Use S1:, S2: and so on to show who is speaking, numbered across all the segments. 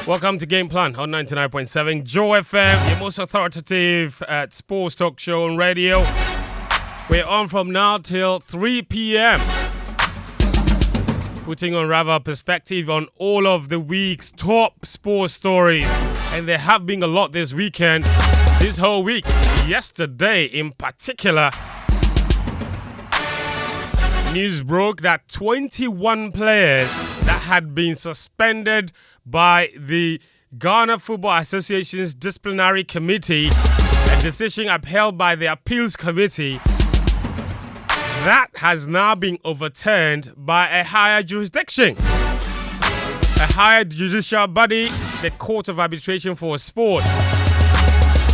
S1: Welcome to Game Plan on 99.7 GFA, your most authoritative sports talk show on radio. We're on from now till 3 p.m. Putting on rather perspective on all of the week's top sports stories. And there have been a lot this weekend, this whole week. Yesterday in particular, news broke that 21 players that had been suspended by the Ghana Football Association's disciplinary committee, a decision upheld by the appeals committee, that has now been overturned by a higher jurisdiction. A higher judicial body, the Court of Arbitration for Sport.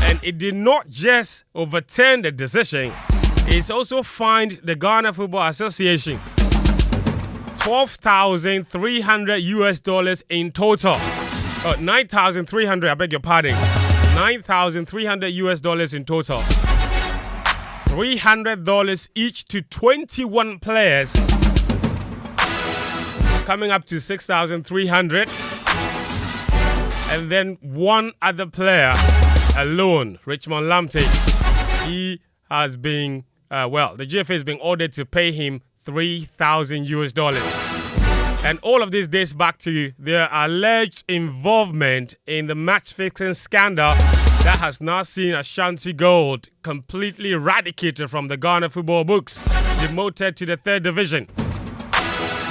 S1: And it did not just overturn the decision, it's also fined the Ghana Football Association $12,300 in total. 9,300, I beg your pardon. $9,300 in total. $300 each to 21 players. Coming up to 6,300. And then one other player alone, Richmond Lamptey. He has been, the GFA has been ordered to pay him $3,000. And all of this dates back to their alleged involvement in the match-fixing scandal that has now seen Ashanti Gold completely eradicated from the Ghana football books, demoted to the 3rd division.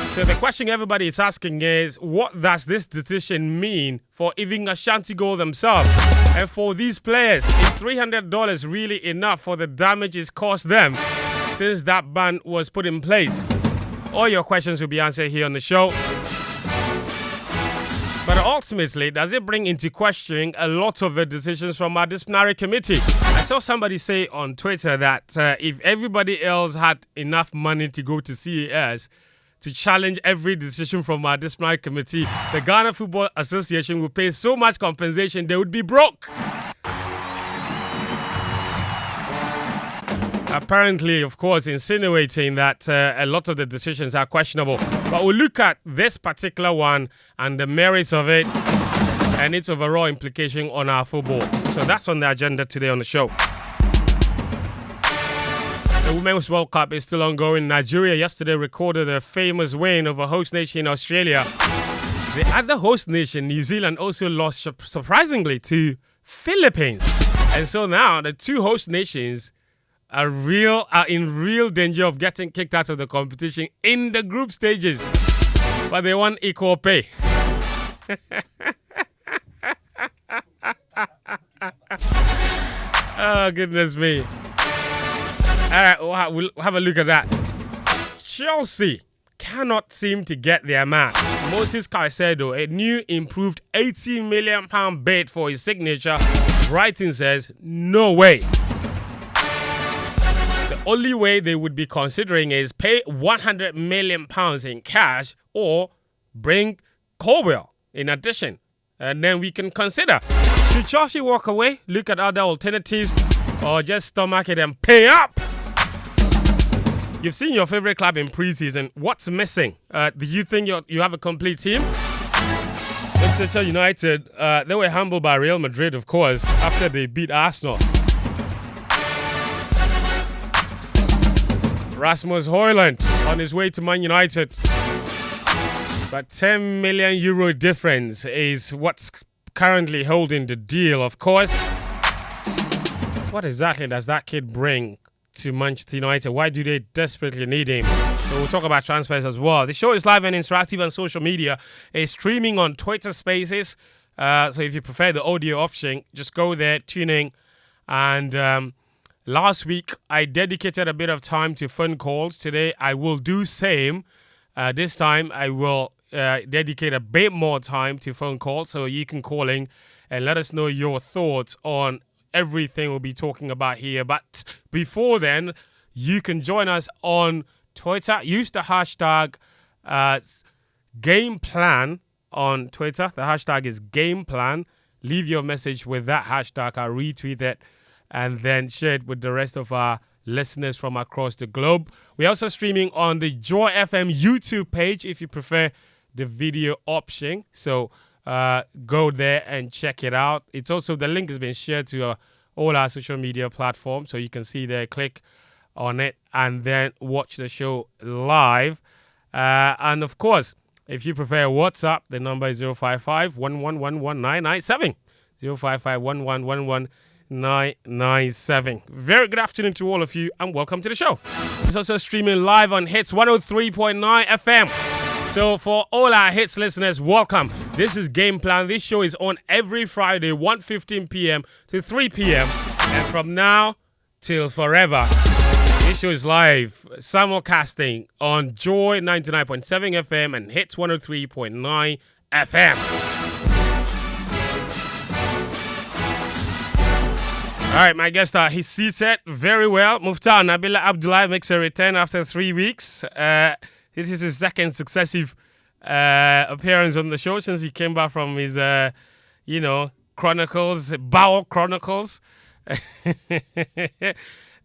S1: So the question everybody is asking is, what does this decision mean for even Ashanti Gold themselves? And for these players, is $300 really enough for the damages caused them since that ban was put in place? All your questions will be answered here on the show. But ultimately, does it bring into question a lot of the decisions from our disciplinary committee? I saw somebody say on Twitter that if everybody else had enough money to go to CAS to challenge every decision from our disciplinary committee, the Ghana Football Association would pay so much compensation they would be broke. Apparently, of course, insinuating that a lot of the decisions are questionable. But we'll look at this particular one and the merits of it and its overall implication on our football. So that's on the agenda today on the show. The Women's World Cup is still ongoing. Nigeria yesterday recorded a famous win over host nation Australia. The other host nation, New Zealand, also lost surprisingly to Philippines. And so now the two host nations are in real danger of getting kicked out of the competition in the group stages. But they want equal pay. Oh, goodness me. All right, we'll have a look at that. Chelsea cannot seem to get their man. Moses Caicedo, a new improved £80 million bid for his signature. Brighton says, no way. The only way they would be considering is pay £100 million in cash or bring Colwell in addition. And then we can consider. Should Chelsea walk away, look at other alternatives, or just stomach it and pay up? You've seen your favorite club in preseason. What's missing? Do you think you have a complete team? Manchester United, they were humbled by Real Madrid, of course, after they beat Arsenal. Rasmus Højlund on his way to Man United. But €10 million difference is what's currently holding the deal, of course. What exactly does that kid bring to Manchester United? Why do they desperately need him? So we'll talk about transfers as well. The show is live and interactive on social media. It's streaming on Twitter Spaces. So if you prefer the audio option, just go there, tune in. And last week, I dedicated a bit of time to phone calls. Today, I will do same. This time, I will dedicate a bit more time to phone calls. So you can call in and let us know your thoughts on everything we'll be talking about here. But before then, you can join us on Twitter. Use the hashtag GamePlan on Twitter. The hashtag is GamePlan. Leave your message with that hashtag. I'll retweet it and then share it with the rest of our listeners from across the globe. We're also streaming on the Joy FM YouTube page if you prefer the video option. So go there and check it out. It's also, the link has been shared to all our social media platforms, so you can see there, click on it and then watch the show live. And of course, if you prefer WhatsApp, the number is 055 1111997. 055 1111997. Very good afternoon to all of you and welcome to the show. It's also streaming live on Hits 103.9 FM. So for all our Hits listeners, welcome. This is Game Plan. This show is on every Friday, 1:15 p.m. to 3 p.m. And from now till forever. This show is live, simulcasting on Joy 99.7 FM and Hits 103.9 FM. All right, my guest, he's seated very well. Muftar Nabila Abdullah makes a return after 3 weeks. This is his second successive appearance on the show since he came back from his, Chronicles, Bowel Chronicles.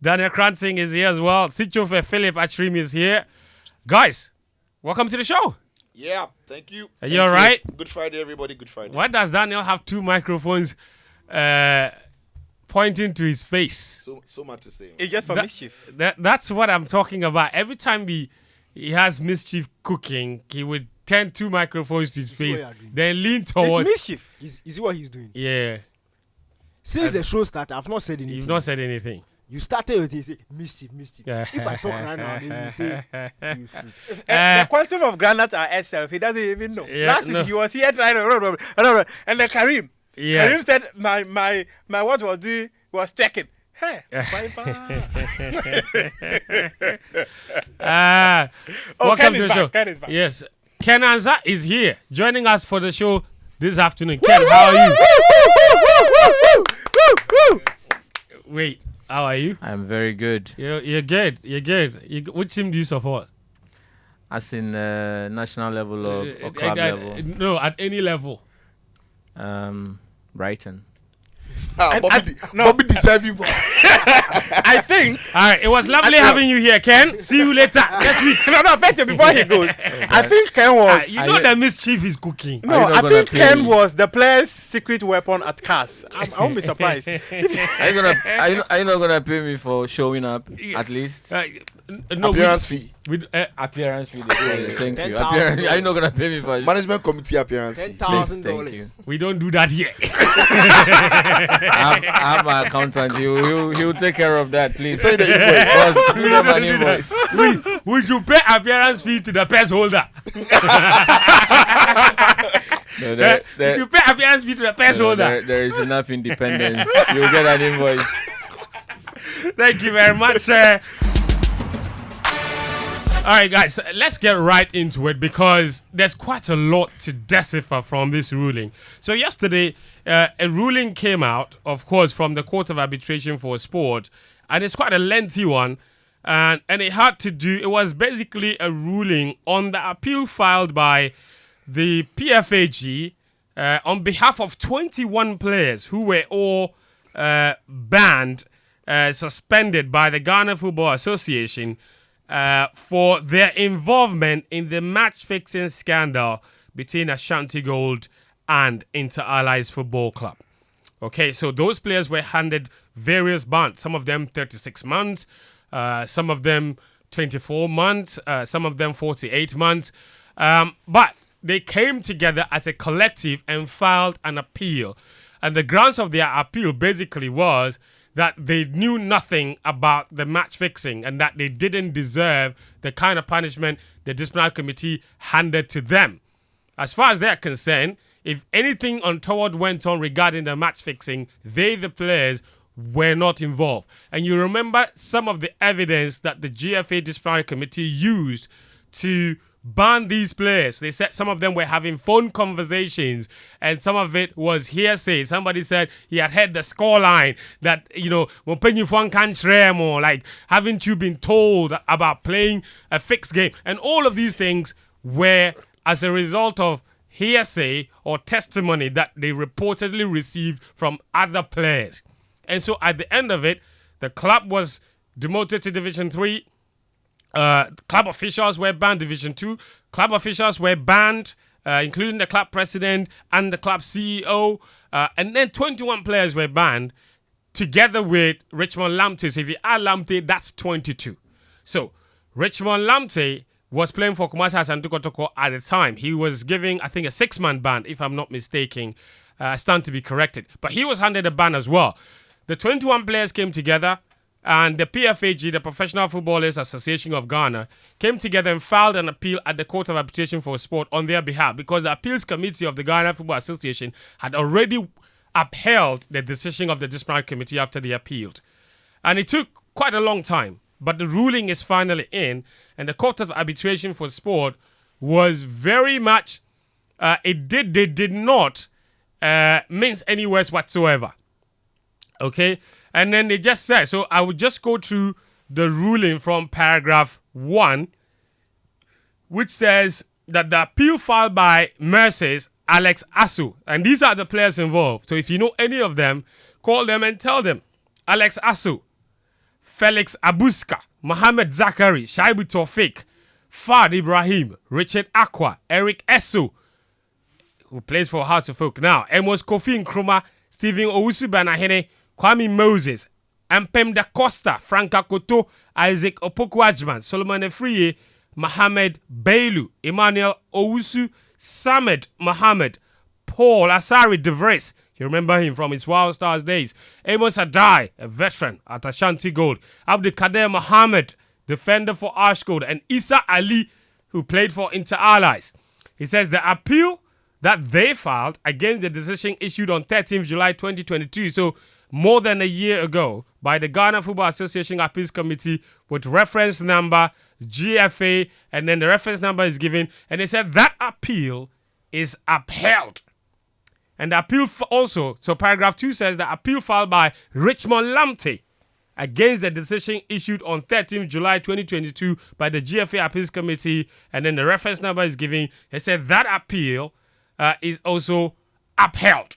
S1: Daniel Cranting is here as well. Sichofe Philip Achrim is here. Guys, welcome to the show.
S2: Yeah, thank you.
S1: Are you all right?
S2: Good Friday, everybody. Good Friday.
S1: Why does Daniel have two microphones pointing to his face?
S2: So much to say.
S3: It's just for mischief.
S1: That's what I'm talking about. Every time he has mischief cooking, he would turn two microphones to his face, then lean towards.
S3: It's mischief.
S4: Is what he's doing?
S1: Yeah.
S4: Since the show started, I've not said anything.
S1: You've not said anything.
S4: You started with it, mischief.
S1: Yeah.
S4: If I talk right now, then you say you screw.
S3: The quantum of granite are itself, he doesn't even know.
S1: Yeah,
S3: Last week he was here trying to and then Karim.
S1: Yes.
S3: Karim said my what was he was checking. Hey, bye-bye.
S1: Welcome
S3: Ken
S1: to the
S3: is
S1: show.
S3: back. Ken is back.
S1: Yes. Ken Anza is here, joining us for the show this afternoon. Ken, how are you? Wait, how are you?
S5: I'm very good.
S1: You're good. Which team do you support?
S5: As in national level or club level?
S1: No, at any level.
S5: Brighton.
S2: Bobby deserving.
S3: I think.
S1: All right, it was lovely having you here, Ken. See you later next week.
S3: No, Fetch before he goes. I think Ken was.
S1: You know the mischief is cooking.
S3: No, I think Ken was the player's secret weapon at CAS. I won't be surprised.
S5: Are you not gonna pay me for showing up at least?
S1: No,
S2: Appearance fee.
S5: Appearance fee. Thank you. Appearance. Are you not gonna pay me for
S2: Management committee appearance fee.
S5: Please, thank you.
S1: We don't do that here.
S5: I have my accountant. He'll take care of that, please.
S2: Say the invoice.
S5: Boss, do them an invoice.
S1: We should pay appearance fee to the purse holder.
S5: No,
S1: If you pay appearance fee to the purse holder.
S5: there is enough independence. You'll get an invoice.
S1: Thank you very much, sir. All right, guys, let's get right into it because there's quite a lot to decipher from this ruling. So yesterday, a ruling came out, of course, from the Court of Arbitration for Sport, and it's quite a lengthy one, and it was basically a ruling on the appeal filed by the PFAG on behalf of 21 players who were all banned, suspended by the Ghana Football Association for their involvement in the match-fixing scandal between Ashanti Gold and Inter Allies Football Club. Okay, so those players were handed various bans, some of them 36 months, some of them 24 months, some of them 48 months. But they came together as a collective and filed an appeal. And the grounds of their appeal basically was that they knew nothing about the match fixing and that they didn't deserve the kind of punishment the disciplinary committee handed to them. As far as they're concerned, if anything untoward went on regarding the match fixing, they, the players, were not involved. And you remember some of the evidence that the GFA disciplinary committee used to ban these players. They said some of them were having phone conversations and some of it was hearsay. Somebody said he had heard the scoreline that, like, haven't you been told about playing a fixed game? And all of these things were as a result of hearsay or testimony that they reportedly received from other players. And so at the end of it, the club was demoted to Division 3. Club officials were banned. Division 2 club officials were banned. including the club president and the club CEO. And then 21 players were banned together with Richmond Lamptey. So if you add Lamptey, that's 22. So Richmond Lamptey was playing for Kumasi Asante Kotoko at the time. He was giving, I think, a 6-man ban, if I'm not mistaken. Stand to be corrected. But he was handed a ban as well. The 21 players came together, and the PFAG, the Professional Footballers Association of Ghana, came together and filed an appeal at the Court of Arbitration for Sport on their behalf, because the Appeals Committee of the Ghana Football Association had already upheld the decision of the disciplinary committee after they appealed. And it took quite a long time, but the ruling is finally in, and the Court of Arbitration for Sport was very much, they did not mince any words whatsoever. Okay? And then they just said, so I would just go through the ruling from paragraph 1, which says that the appeal filed by Mercy's Alex Asu, and these are the players involved. So if you know any of them, call them and tell them. Alex Asu, Felix Abuska, Mohamed Zakari, Shaibu Tawfiq, Fad Ibrahim, Richard Aqua, Eric Esso, who plays for Hearts of Oak now, Amos Kofi Nkrumah, Stephen Owusu Banahene, Kwame Moses, Ampem Da Costa, Franka Koto, Isaac Opoku-Ajman, Solomon Efriye, Mohamed Bailu, Emmanuel Owusu, Samed Mohammed, Paul Asari De Vries, you remember him from his Wild Stars days, Amos Adai, a veteran at Ashanti Gold, Abdulkader Mohammed, defender for Ash Gold, and Issa Ali, who played for Inter Allies. He says the appeal that they filed against the decision issued on 13th July 2022, so more than a year ago, by the Ghana Football Association Appeals Committee with reference number GFA, and then the reference number is given, and they said that appeal is upheld. And the appeal also, so paragraph 2 says the appeal filed by Richmond Lamptey against the decision issued on 13th July 2022 by the GFA Appeals Committee, and then the reference number is given. They said that appeal is also upheld.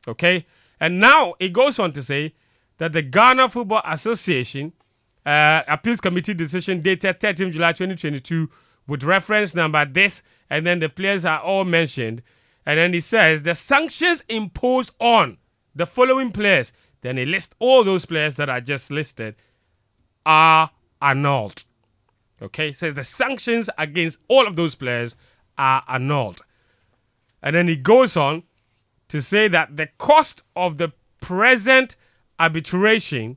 S1: Okay? And now it goes on to say that the Ghana Football Association Appeals Committee decision dated 13th July 2022 with reference number this, and then the players are all mentioned. And then it says the sanctions imposed on the following players. Then it lists all those players that I just listed are annulled. Okay, it says the sanctions against all of those players are annulled. And then it goes on to say that the cost of the present arbitration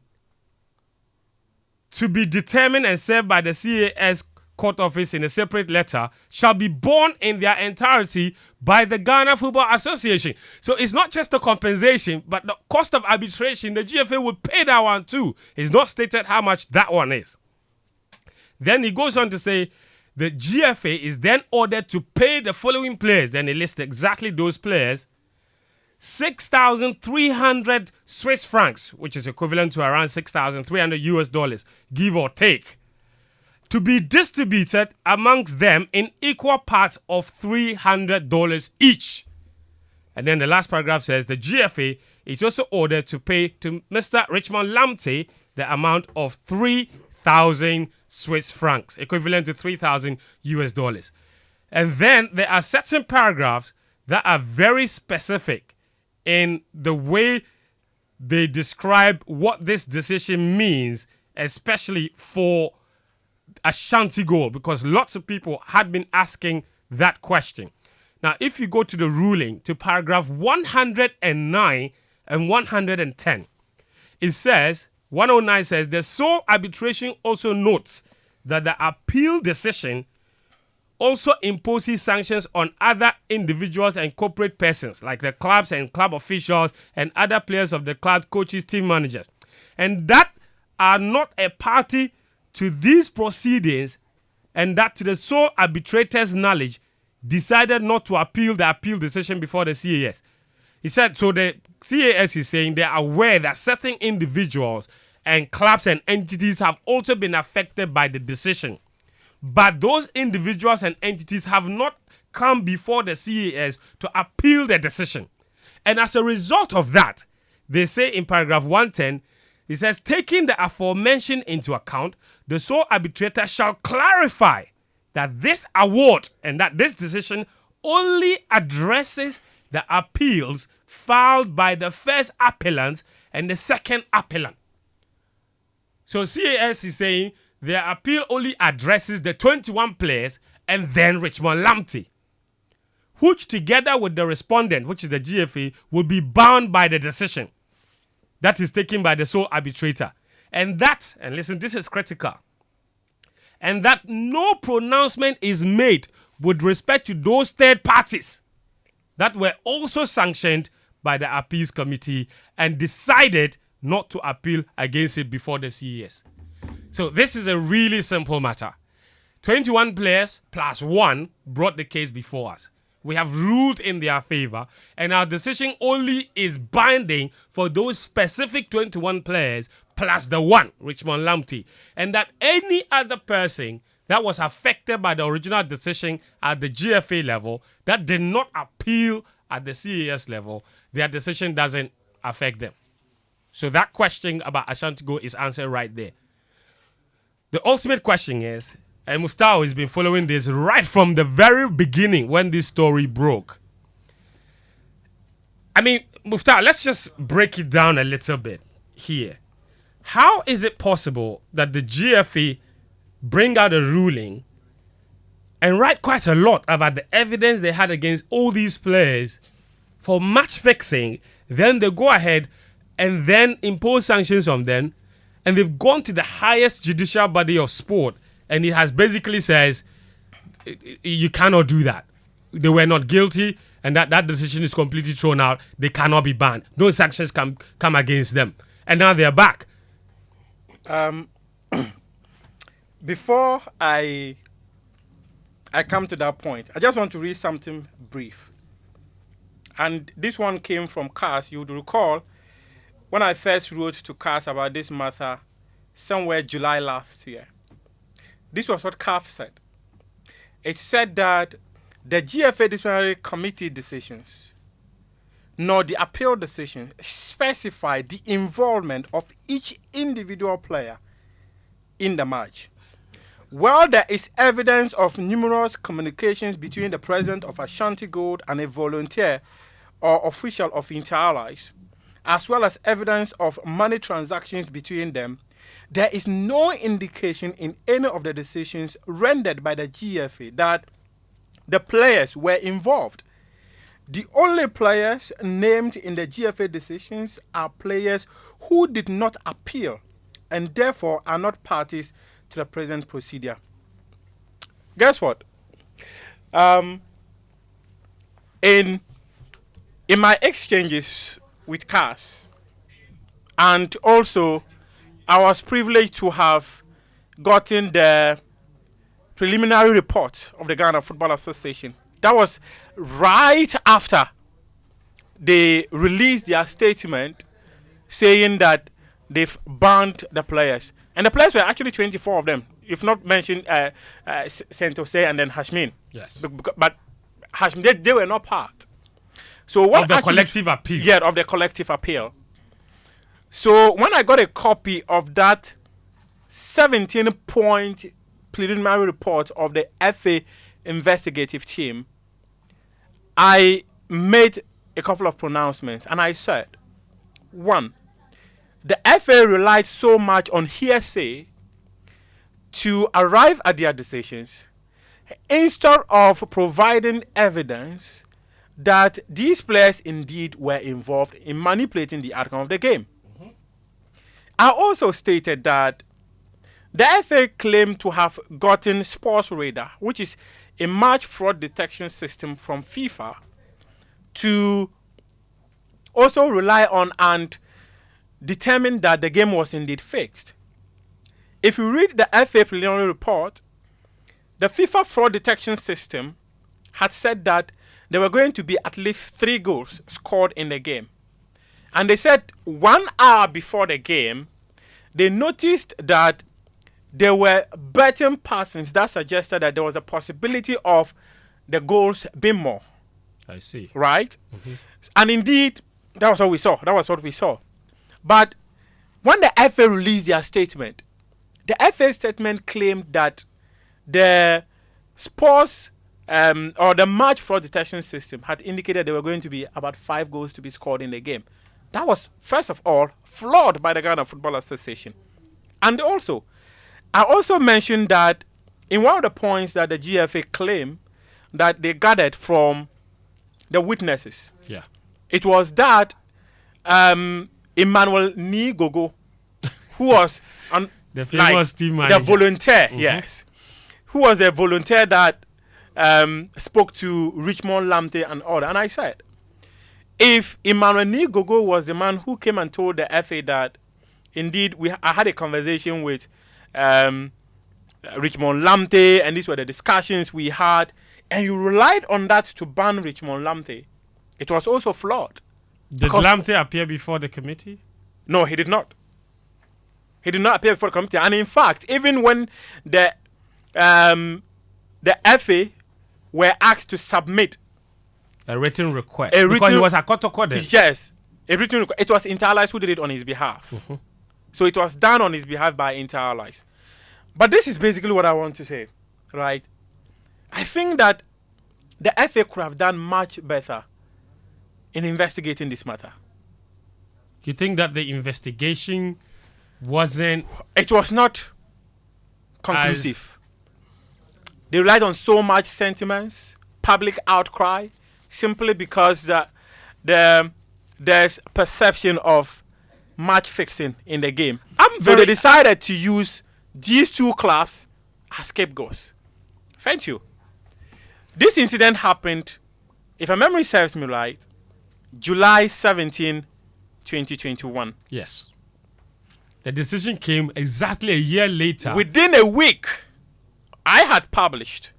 S1: to be determined and served by the CAS court office in a separate letter shall be borne in their entirety by the Ghana Football Association. So it's not just the compensation, but the cost of arbitration, the GFA would pay that one too. It's not stated how much that one is. Then he goes on to say the GFA is then ordered to pay the following players. Then he lists exactly those players. 6,300 Swiss francs, which is equivalent to around 6,300 US dollars, give or take, to be distributed amongst them in equal parts of $300 each. And then the last paragraph says the GFA is also ordered to pay to Mr. Richmond Lamptey the amount of 3,000 Swiss francs, equivalent to 3,000 US dollars. And then there are certain paragraphs that are very specific in the way they describe what this decision means, especially for Ashanti Gold, because lots of people had been asking that question. Now, if you go to the ruling, to paragraph 109 and 110, it says, 109 says, the sole arbitration also notes that the appeal decision also imposes sanctions on other individuals and corporate persons, like the clubs and club officials and other players of the club, coaches, team managers, and that are not a party to these proceedings, and that to the sole arbitrator's knowledge decided not to appeal the appeal decision before the CAS. He said, so the CAS is saying they are aware that certain individuals and clubs and entities have also been affected by the decision. But those individuals and entities have not come before the CAS to appeal the decision. And as a result of that, they say in paragraph 110, it says, taking the aforementioned into account, the sole arbitrator shall clarify that this award and that this decision only addresses the appeals filed by the first appellant and the second appellant. So CAS is saying their appeal only addresses the 21 players and then Richmond Lamptey, which together with the respondent, which is the GFA, will be bound by the decision that is taken by the sole arbitrator. And listen, this is critical, and that no pronouncement is made with respect to those third parties that were also sanctioned by the appeals committee and decided not to appeal against it before the CAS. So this is a really simple matter. 21 players plus 1 brought the case before us. We have ruled in their favor, and our decision only is binding for those specific 21 players plus the 1, Richmond Lamptey, and that any other person that was affected by the original decision at the GFA level that did not appeal at the CAS level, their decision doesn't affect them. So that question about Ashanti Gold is answered right there. The ultimate question is, and Muftau has been following this right from the very beginning when this story broke. I mean, Muftau, let's just break it down a little bit here. How is it possible that the GFA bring out a ruling and write quite a lot about the evidence they had against all these players for match fixing, then they go ahead and then impose sanctions on them, and they've gone to the highest judicial body of sport, and it has basically says you cannot do that. They were not guilty, and that decision is completely thrown out. They cannot be banned. No sanctions can come against them. And now they're back.
S3: Before I come to that point, I just want to read something brief. And this one came from CAS. You would recall when I first wrote to CAS about this matter somewhere July last year. This was what CAF said. It said that the GFA disciplinary committee decisions nor the appeal decision specify the involvement of each individual player in the match. While there is evidence of numerous communications between the president of Ashanti Gold and a volunteer or official of Inter Allies, as well as evidence of money transactions between them, there is no indication in any of the decisions rendered by the GFA that the players were involved. The only players named in the GFA decisions are players who did not appeal and therefore are not parties to the present procedure. Guess what? In my exchanges with CAS, and also I was privileged to have gotten the preliminary report of the Ghana Football Association. That was right after they released their statement saying that they've banned the players. And the players were actually 24 of them, if not mentioned Sentose and then Hashmin.
S1: Yes.
S3: But Hashmin, they were not part. So what
S1: of the collective appeal.
S3: Yeah, of the collective appeal. So when I got a copy of that 17-point preliminary report of the FA investigative team, I made a couple of pronouncements, and I said, 1, the FA relied so much on hearsay to arrive at their decisions instead of providing evidence that these players indeed were involved in manipulating the outcome of the game. I also stated that the FA claimed to have gotten Sports Radar, which is a match fraud detection system from FIFA, to also rely on and determine that the game was indeed fixed. If you read the FA preliminary report, the FIFA fraud detection system had said that there were going to be at least 3 goals scored in the game. And they said 1 hour before the game, they noticed that there were betting patterns that suggested that there was a possibility of the goals being more.
S1: I see.
S3: Right? Mm-hmm. And indeed, that was what we saw. But when the FA released their statement, the FA statement claimed that the sports or the match fraud detection system had indicated there were going to be about 5 goals to be scored in the game. That was, first of all, flawed by the Ghana Football Association. And also, I also mentioned that in one of the points that the GFA claimed that they gathered from the witnesses,
S1: Yeah.
S3: it was that Emmanuel Nigogo, who was
S1: The famous team manager.
S3: the volunteer, yes, who was a volunteer that spoke to Richmond Lamte and all that. And I said, if Emmanuel Nigogo was the man who came and told the FA that indeed I had a conversation with Richmond Lamte and these were the discussions we had, and you relied on that to ban Richmond Lamte, it was also flawed.
S1: Did Lamte appear before the committee?
S3: No, he did not. He did not appear before the committee. And in fact, even when the FA were asked to submit
S1: A written request.
S3: A
S1: because
S3: written-
S1: he was a Kotoko then.
S3: yes, a written request, it was Interallies who did it on his behalf. So it was done on his behalf by Interallies. But this is basically what I want to say, right? I think that the FA could have done much better in investigating this matter.
S1: You think that the investigation wasn't...
S3: It was not conclusive. They relied on so much sentiments, public outcry, simply because there's perception of match fixing in the game. So they decided to use these two clubs as scapegoats. Thank you. This incident happened, if my memory serves me right, July 17, 2021.
S1: Yes. The decision came exactly a year later.
S3: Within a week, I had published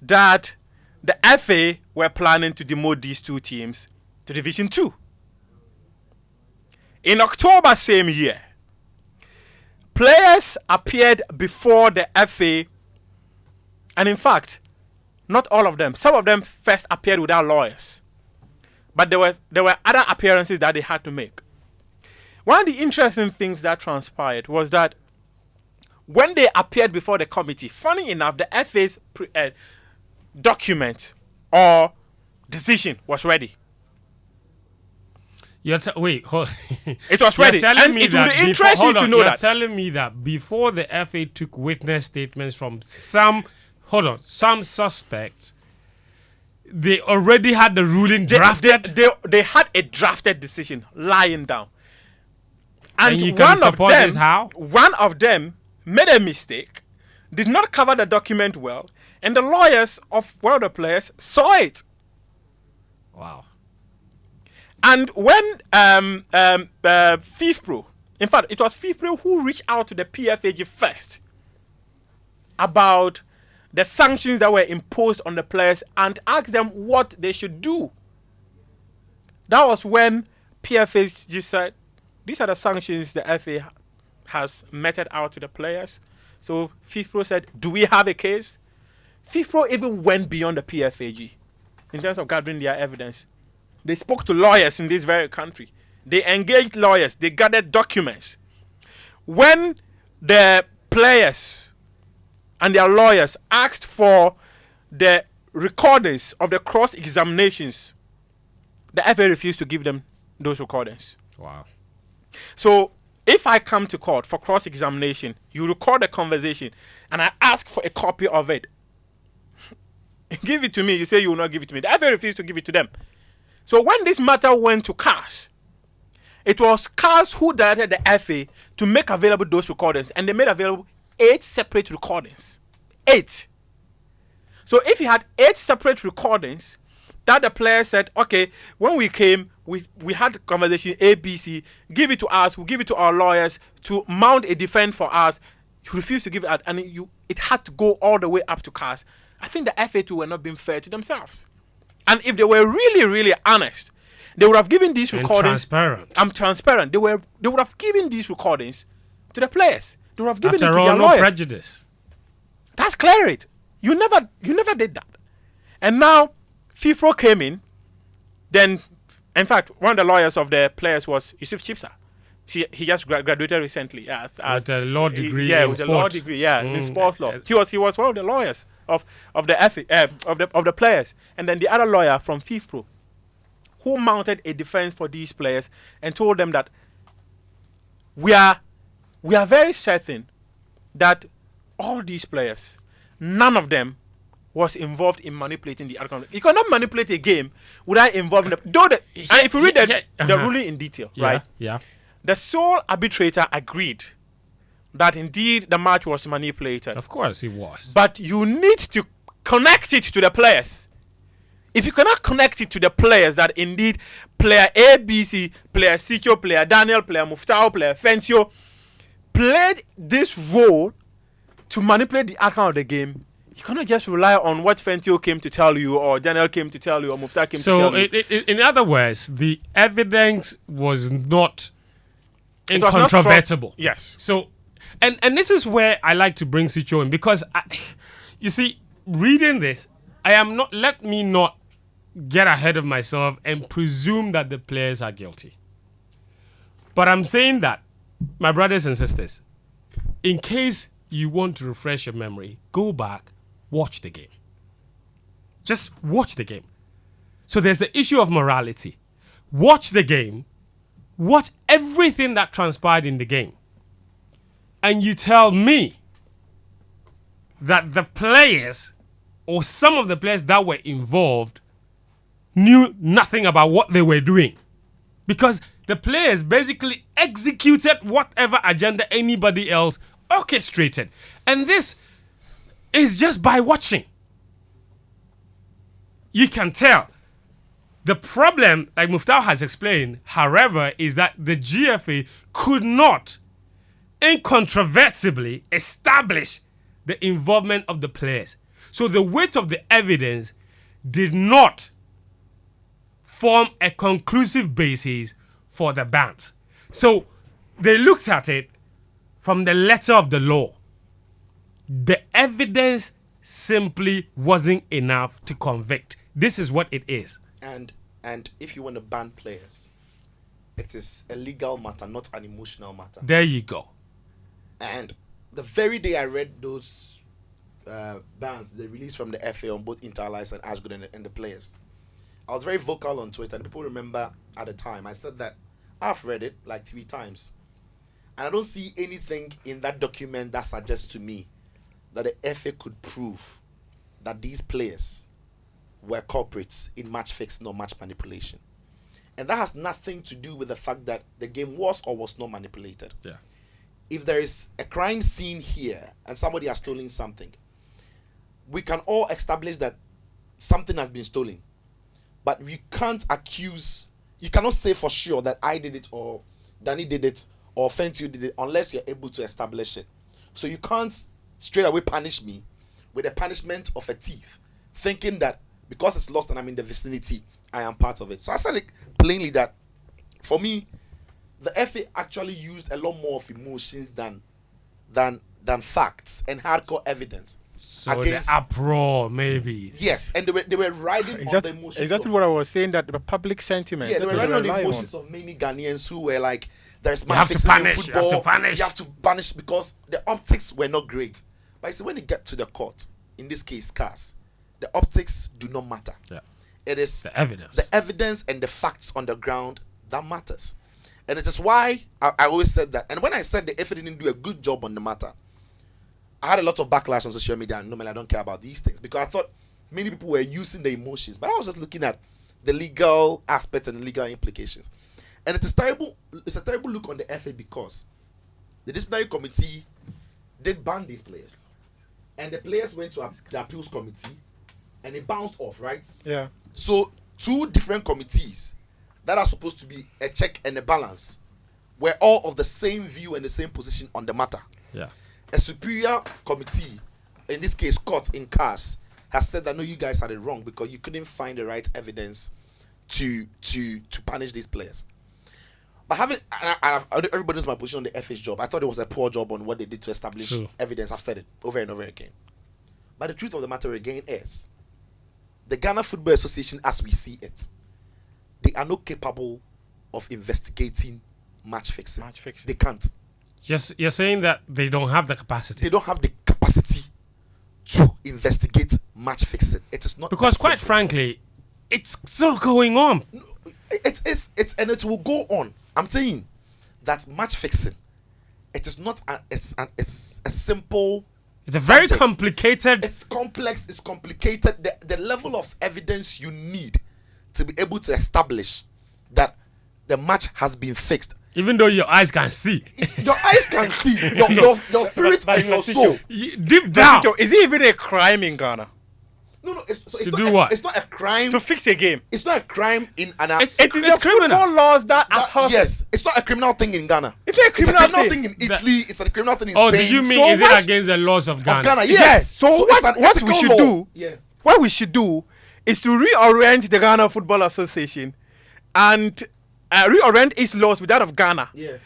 S3: that the FA were planning to demote these two teams to Division 2. In October same year, players appeared before the FA, and in fact, not all of them. Some of them first appeared without lawyers, but there were other appearances that they had to make. One of the interesting things that transpired was that when they appeared before the committee, funny enough, the FA's document or decision was ready.
S1: Wait, hold.
S3: It was ready. And it would interest you to know
S1: You're
S3: that.
S1: telling me that before the FA took witness statements from some suspects, they already had the ruling drafted.
S3: They had a drafted decision lying down. And
S1: you can support this how?
S3: One of them made a mistake, did not cover the document well, and the lawyers of one of the players saw it.
S1: Wow.
S3: And when FIFPro, in fact, it was FIFPro who reached out to the PFAG first about the sanctions that were imposed on the players and asked them what they should do. That was when PFAG said, these are the sanctions the FA has meted out to the players. So FIFPro said, do we have a case? FIFPro even went beyond the PFAG in terms of gathering their evidence. They spoke to lawyers in this very country. They engaged lawyers. They gathered documents. When the players and their lawyers asked for the recordings of the cross-examinations, the FA refused to give them those recordings.
S1: Wow.
S3: So if I come to court for cross-examination, you record a conversation, and I ask for a copy of it, give it to me, you say you will not give it to me. The FA refused to give it to them. So when this matter went to CAS, it was CAS who directed the FA to make available those recordings, and they made available 8 separate recordings. 8. So if you had 8 separate recordings, that the player said, okay, when we came, we had conversation A, B, C, give it to us, we'll give it to our lawyers to mount a defense for us. You refused to give it out, and it had to go all the way up to CAS. I think the FA too were not being fair to themselves. And if they were really, really honest, they would have given these recordings.
S1: Transparent.
S3: I'm transparent. They would have given these recordings to the players. They would have given
S1: After
S3: it to
S1: all,
S3: their
S1: no
S3: lawyers.
S1: prejudice.
S3: That's clear it. You never did that. And now FIFPro came in. Then, in fact, one of the lawyers of the players was Yusuf Chipsa. He just graduated recently as
S1: With a law degree
S3: yeah,
S1: in
S3: with a law
S1: sport.
S3: degree, in sports law. He was one of the lawyers of the FA, of the players, and then the other lawyer from FIFPro, who mounted a defense for these players and told them that we are very certain that all these players, none of them was involved in manipulating the outcome. You cannot manipulate a game without involving them. And if you read the ruling in detail, right?
S1: Yeah.
S3: The sole arbitrator agreed that indeed the match was manipulated.
S1: Of course it was.
S3: But you need to connect it to the players. If you cannot connect it to the players that indeed player ABC, player Sikyo, player Daniel, player Muftao, player Fentio played this role to manipulate the outcome of the game, you cannot just rely on what Fentio came to tell you, or Daniel came to tell you, or Muftao came to tell you.
S1: So, in other words, the evidence was not incontrovertible.
S3: Yes.
S1: So, and this is where I like to bring Sicho in, because, you see, reading this, let me not get ahead of myself and presume that the players are guilty. But I'm saying that, my brothers and sisters, in case you want to refresh your memory, go back, watch the game. Just watch the game. So there's the issue of morality. Watch the game. Watch everything that transpired in the game. And you tell me that the players, or some of the players that were involved, knew nothing about what they were doing. Because the players basically executed whatever agenda anybody else orchestrated. And this is just by watching. You can tell. The problem, like Muftao has explained, however, is that the GFA could not incontrovertibly establish the involvement of the players. So the weight of the evidence did not form a conclusive basis for the bans. So they looked at it from the letter of the law. The evidence simply wasn't enough to convict. This is what it is.
S2: And if you want to ban players, it is a legal matter, not an emotional matter.
S1: There you go.
S2: And the very day I read those bans, the release from the FA on both Interlice and Ashgood and the players, I was very vocal on Twitter, and people remember at the time I said that I've read it like 3 times, and I don't see anything in that document that suggests to me that the FA could prove that these players were culprits in match fixing or match manipulation. And that has nothing to do with the fact that the game was or was not manipulated.
S1: Yeah.
S2: If there is a crime scene here and somebody has stolen something, we can all establish that something has been stolen. But you can't accuse, you cannot say for sure that I did it or Danny did it or Fentio did it unless you're able to establish it. So you can't straight away punish me with the punishment of a thief, thinking that because it's lost and I'm in the vicinity, I am part of it. So I said it plainly that for me, the FA actually used a lot more of emotions than facts and hardcore evidence.
S1: So the uproar, maybe.
S2: Yes, and they were riding on the emotions.
S3: Exactly what I was saying, that the public sentiment.
S2: Yeah, they were riding on the emotions of many Ghanaians who were like, there's
S1: You have
S2: match
S1: to
S2: fixing in
S1: punish,
S2: football.
S1: you have to punish.
S2: You have to punish because the optics were not great. But you see, when you get to the court, in this case, CAS, the optics do not matter.
S1: Yeah.
S2: It is
S1: the evidence
S2: and the facts on the ground that matters. And it is why I always said that. And when I said the FA didn't do a good job on the matter, I had a lot of backlash on social media, and normally I don't care about these things because I thought many people were using the emotions. But I was just looking at the legal aspects and the legal implications. And it is terrible. It's a terrible look on the FA because the disciplinary committee did ban these players. And the players went to the appeals committee and it bounced off, right?
S3: Yeah.
S2: So 2 different committees that are supposed to be a check and a balance were all of the same view and the same position on the matter.
S1: Yeah.
S2: A superior committee, in this case court in CAS, has said that no, you guys had it wrong because you couldn't find the right evidence to punish these players. But everybody knows my position on the FA's job. I thought it was a poor job on what they did to establish evidence. I've said it over and over again. But the truth of the matter again is, the Ghana Football Association, as we see it, they are not capable of investigating match fixing.
S3: Match fixing.
S2: They can't.
S1: Just you're saying that they don't have the capacity.
S2: They don't have the capacity to investigate match fixing. It is not
S1: Because
S2: that
S1: quite
S2: simple.
S1: frankly, it's still going on.
S2: It's and it will go on. I'm saying that match fixing. It is not. It's a simple.
S1: It's a very
S2: subject.
S1: complicated.
S2: It's complex. It's complicated. The level of evidence you need to be able to establish that the match has been fixed.
S1: Even though your eyes can see.
S2: Your eyes can see. Your spirit and your soul.
S1: Deep down.
S3: Is it even a crime in Ghana
S2: No. It's
S1: To
S2: not
S1: do
S2: a,
S1: what?
S2: It's not a crime.
S3: to fix a game?
S2: It's not a crime in an.
S1: It's
S3: It is the
S1: criminal.
S3: football laws that are
S2: that-
S3: possible.
S2: yes, it's not a criminal thing in Ghana.
S3: It's not a
S2: It's a
S3: criminal
S2: criminal
S3: thing.
S2: thing in Italy. It's a criminal thing in
S1: Oh,
S2: Spain.
S1: do you mean
S3: So
S1: is it
S3: what-
S1: against the laws of Ghana?
S2: of Ghana?
S3: Yes.
S2: Yes.
S3: So
S2: it's an
S3: what we
S2: ethical
S3: should
S2: law.
S3: do?
S2: Yeah.
S3: What we should do is to reorient the Ghana Football Association and reorient its laws with that of Ghana.
S2: Yeah.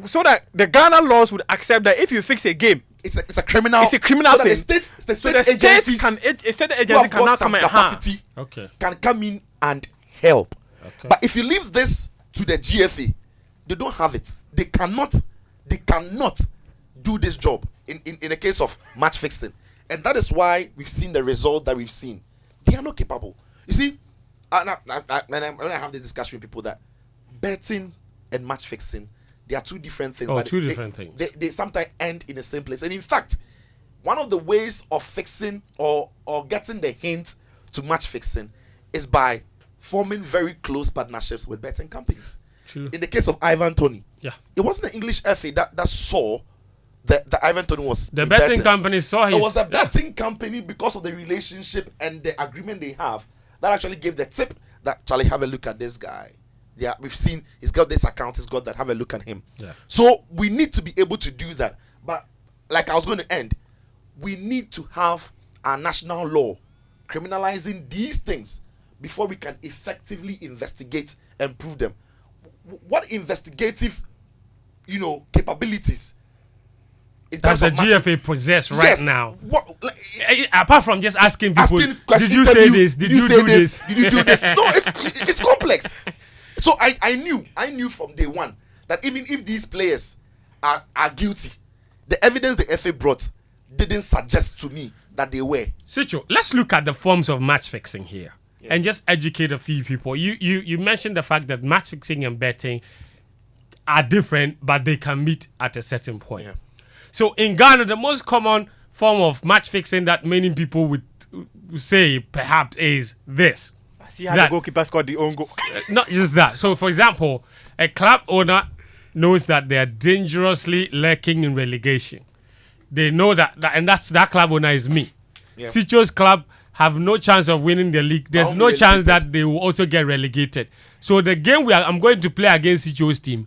S3: So that the Ghana laws would accept that if you fix a game,
S2: It's a criminal.
S3: It's a criminal
S2: so that
S3: thing.
S2: The
S3: so
S2: state
S3: the
S2: agencies
S3: a state
S2: who
S3: agency
S2: have
S3: can now
S2: got some
S3: come and
S2: capacity
S1: Okay.
S2: can come in and help.
S1: Okay.
S2: But if you leave this to the GFA, they don't have it. They cannot do this job in the case of match fixing. And that is why we've seen the result that we've seen. They are not capable. You see, when I have this discussion with people that betting and match fixing, they are two different things.
S1: Oh,
S2: but
S1: two different things.
S2: They sometimes end in the same place. And in fact, one of the ways of fixing or getting the hint to match fixing is by forming very close partnerships with betting companies.
S1: True.
S2: In the case of Ivan Toney,
S1: Yeah.
S2: it wasn't the English FA that saw that Ivan Toney was
S1: The
S2: in
S1: betting company saw his.
S2: It was a betting company because of the relationship and the agreement they have that actually gave the tip that Charlie, have a look at this guy. Yeah, we've seen he's got this account, he's got that. Have a look at him.
S1: Yeah.
S2: So we need to be able to do that. But like I was going to end, we need to have our national law criminalizing these things before we can effectively investigate and prove them. What investigative, capabilities in
S1: Does
S2: terms
S1: the
S2: of
S1: GFA possess right
S2: Yes.
S1: now?
S2: What,
S1: Apart from just asking people,
S2: asking questions,
S1: did you say
S2: interview,
S1: this? Did you do this?
S2: Did you do this? No, it's complex. So I knew from day one that even if these players are guilty, the evidence the FA brought didn't suggest to me that they were.
S1: Sicho, let's look at the forms of match fixing here and just educate a few people. You mentioned the fact that match fixing and betting are different, but they can meet at a certain point.
S2: Yeah.
S1: So in Ghana, the most common form of match fixing that many people would say perhaps is this.
S3: See how
S1: That-
S3: the goalkeeper scored the own goal.
S1: Not just that. So, for example, a club owner knows that they are dangerously lurking in relegation. They know that and that club owner is me.
S2: Yeah.
S1: Sicho's club have no chance of winning the league. There's no
S2: Relegated.
S1: chance that they will also get relegated. So the game I'm going to play against Sicho's team,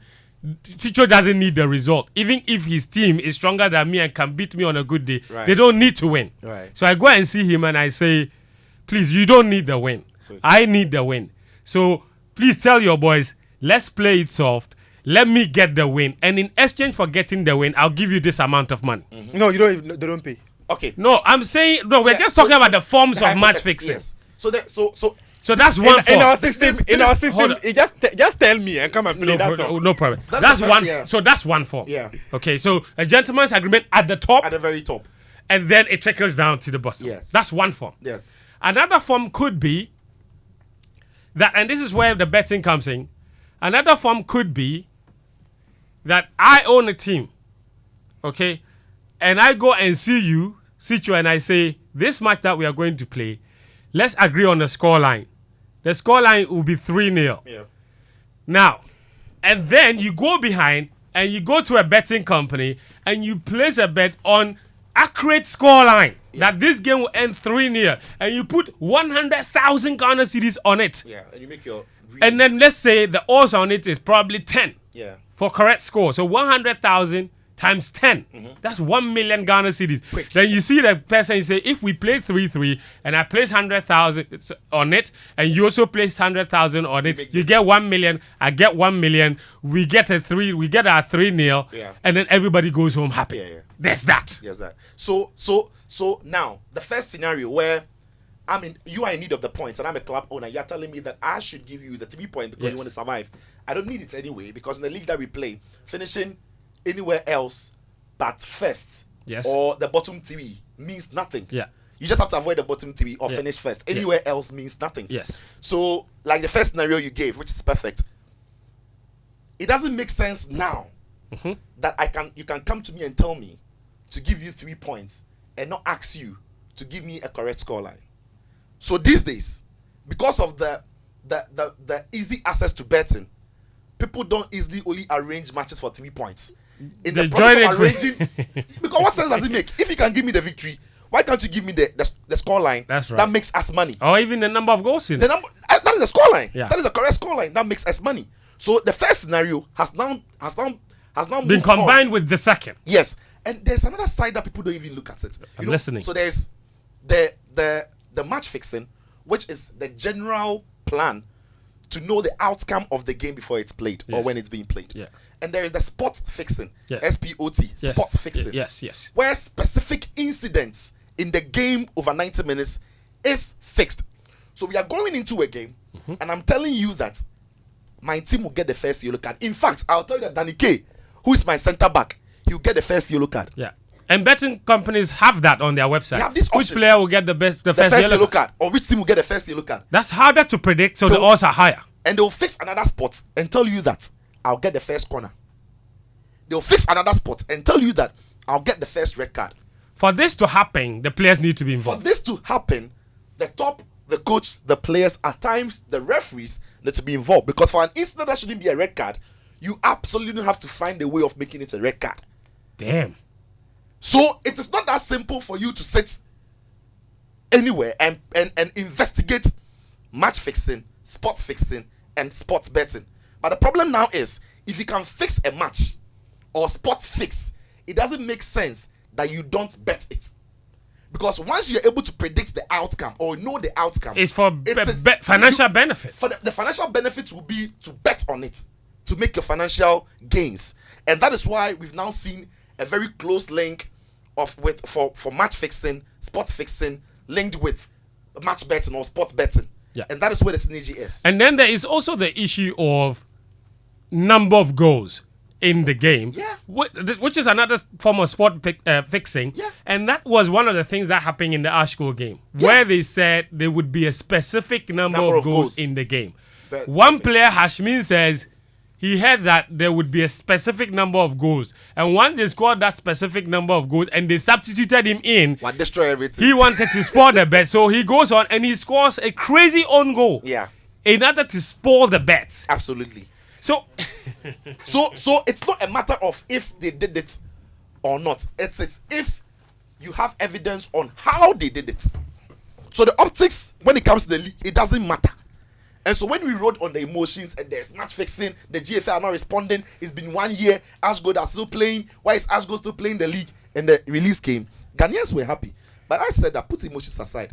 S1: Sicho doesn't need the result. Even if his team is stronger than me and can beat me on a good day,
S2: Right.
S1: they don't need to win.
S2: Right.
S1: So I go and see him and I say, please, you don't need the win. I need the win. So please tell your boys, let's play it soft. Let me get the win. And in exchange for getting the win, I'll give you this amount of money.
S3: No, you don't. They don't pay.
S2: Okay.
S1: No, I'm saying, no, we're
S2: Yeah,
S1: just
S2: so-
S1: talking about the forms
S2: The
S1: of match
S2: hypothesis,
S1: fixing.
S2: Yes. So
S1: So that's one form.
S3: In our system,
S1: hold on.
S3: it just tell me and come and play.
S1: No,
S3: That's all.
S1: no problem.
S2: That's
S1: That's
S2: the
S1: one.
S2: first- yeah.
S1: So that's one form.
S2: Yeah.
S1: Okay. So a gentleman's agreement at the top,
S2: at the very top.
S1: and then it trickles down to the bottom.
S2: Yes.
S1: That's one form.
S2: Yes.
S1: Another form could be that, and this is where the betting comes in. Another form could be that I own a team, okay, and I go and see you, and I say, this match that we are going to play, let's agree on the score line. The score line will be 3-0.
S2: Yeah.
S1: Now, and then you go behind and you go to a betting company and you place a bet on accurate scoreline that this game will end 3-0, and you put 100,000 Ghana cedis on it.
S2: Yeah. And you make your.
S1: And then let's say the odds on it is probably 10
S2: Yeah.
S1: for correct score. So 100,000 times 10. That's 1 million Ghana cedis.
S2: Quick.
S1: Then you see the person, you say, if we play 3-3 and I place 100,000 on it, and you also place 100,000 on it,
S2: make
S1: you
S2: this.
S1: get 1 million, I get 1 million, we get our 3-0,
S2: Yeah.
S1: and then everybody goes home happy.
S2: Yeah, yeah.
S1: There's that.
S2: Yes, that. So now the first scenario where you are in need of the points, and I'm a club owner. You're telling me that I should give you the 3 points because you want to survive. I don't need it anyway, because in the league that we play, finishing anywhere else but first or the bottom 3 means nothing.
S1: Yeah.
S2: You just have to avoid the bottom 3 or finish first. Anywhere else means nothing.
S1: Yes.
S2: So, like the first scenario you gave, which is perfect, it doesn't make sense now that you can come to me and tell me to give you 3 points and not ask you to give me a correct scoreline. So these days, because of the easy access to betting, people don't easily only arrange matches for 3 points. In the process of arranging, because what sense does it make? If you can give me the victory, why can't you give me the scoreline?
S1: That's right.
S2: That makes us money.
S1: Or even the number of goals in
S2: The number, that is the scoreline.
S1: Yeah.
S2: That is the correct scoreline. That makes us money. So the first scenario has now
S1: been
S2: moved
S1: combined
S2: on.
S1: with the second.
S2: Yes, and there's another side that people don't even look at it.
S1: I'm listening.
S2: So there's the match fixing, which is the general plan to know the outcome of the game before it's played or when it's being played.
S1: Yeah.
S2: And there is the spot fixing,
S1: Yes.
S2: SPOT,
S1: Yes.
S2: spot fixing.
S1: Yes.
S2: Where specific incidents in the game over 90 minutes is fixed. So we are going into a game, and I'm telling you that my team will get the first yellow card. In fact, I'll tell you that Danny K, who is my centre back, he'll get the first yellow card.
S1: Yeah. And betting companies have that on their website.
S2: They have these
S1: Which
S2: options.
S1: player will get the first
S2: yellow card, or which team will get the first yellow card.
S1: That's harder to predict, so the odds are higher.
S2: And they'll fix another spot and tell you that I'll get the first corner. They'll fix another spot and tell you that I'll get the first red card.
S1: For this to happen, the players need to be
S2: For
S1: involved.
S2: this to happen, the coach, the players, at times the referees need to be involved. Because for an incident that shouldn't be a red card, you absolutely have to find a way of making it a red card.
S1: Damn.
S2: So it is not that simple for you to sit anywhere and investigate match fixing, sports fixing, and sports betting. But the problem now is, if you can fix a match or sports fix, it doesn't make sense that you don't bet it. Because once you're able to predict the outcome or know the outcome,
S1: It's for financial benefit.
S2: For the financial benefits will be to bet on it, to make your financial gains. And that is why we've now seen a very close link for match fixing, sports fixing, linked with match betting or sports betting.
S1: Yeah.
S2: And that is where the synergy is.
S1: And then there is also the issue of number of goals in the game,
S2: Yeah.
S1: which is another form of fixing.
S2: Yeah.
S1: And that was one of the things that happened in the Ashko game, where they said there would be a specific number of goals in the game. One player, Hashmin, says he heard that there would be a specific number of goals. And once they scored that specific number of goals and they substituted him in,
S2: What destroy everything.
S1: he wanted to spoil the bet. So he goes on and he scores a crazy own goal.
S2: Yeah.
S1: In order to spoil the bet.
S2: Absolutely.
S1: So
S2: So it's not a matter of if they did it or not. It's if you have evidence on how they did it. So the optics, when it comes to the league, it doesn't matter. And so when we rode on the emotions and there's match fixing, the GFA are not responding. It's been 1 year. Ashgold are still playing. Why is Ashgold still playing the league? And the release came. Ghanaians were happy. But I said that, put emotions aside.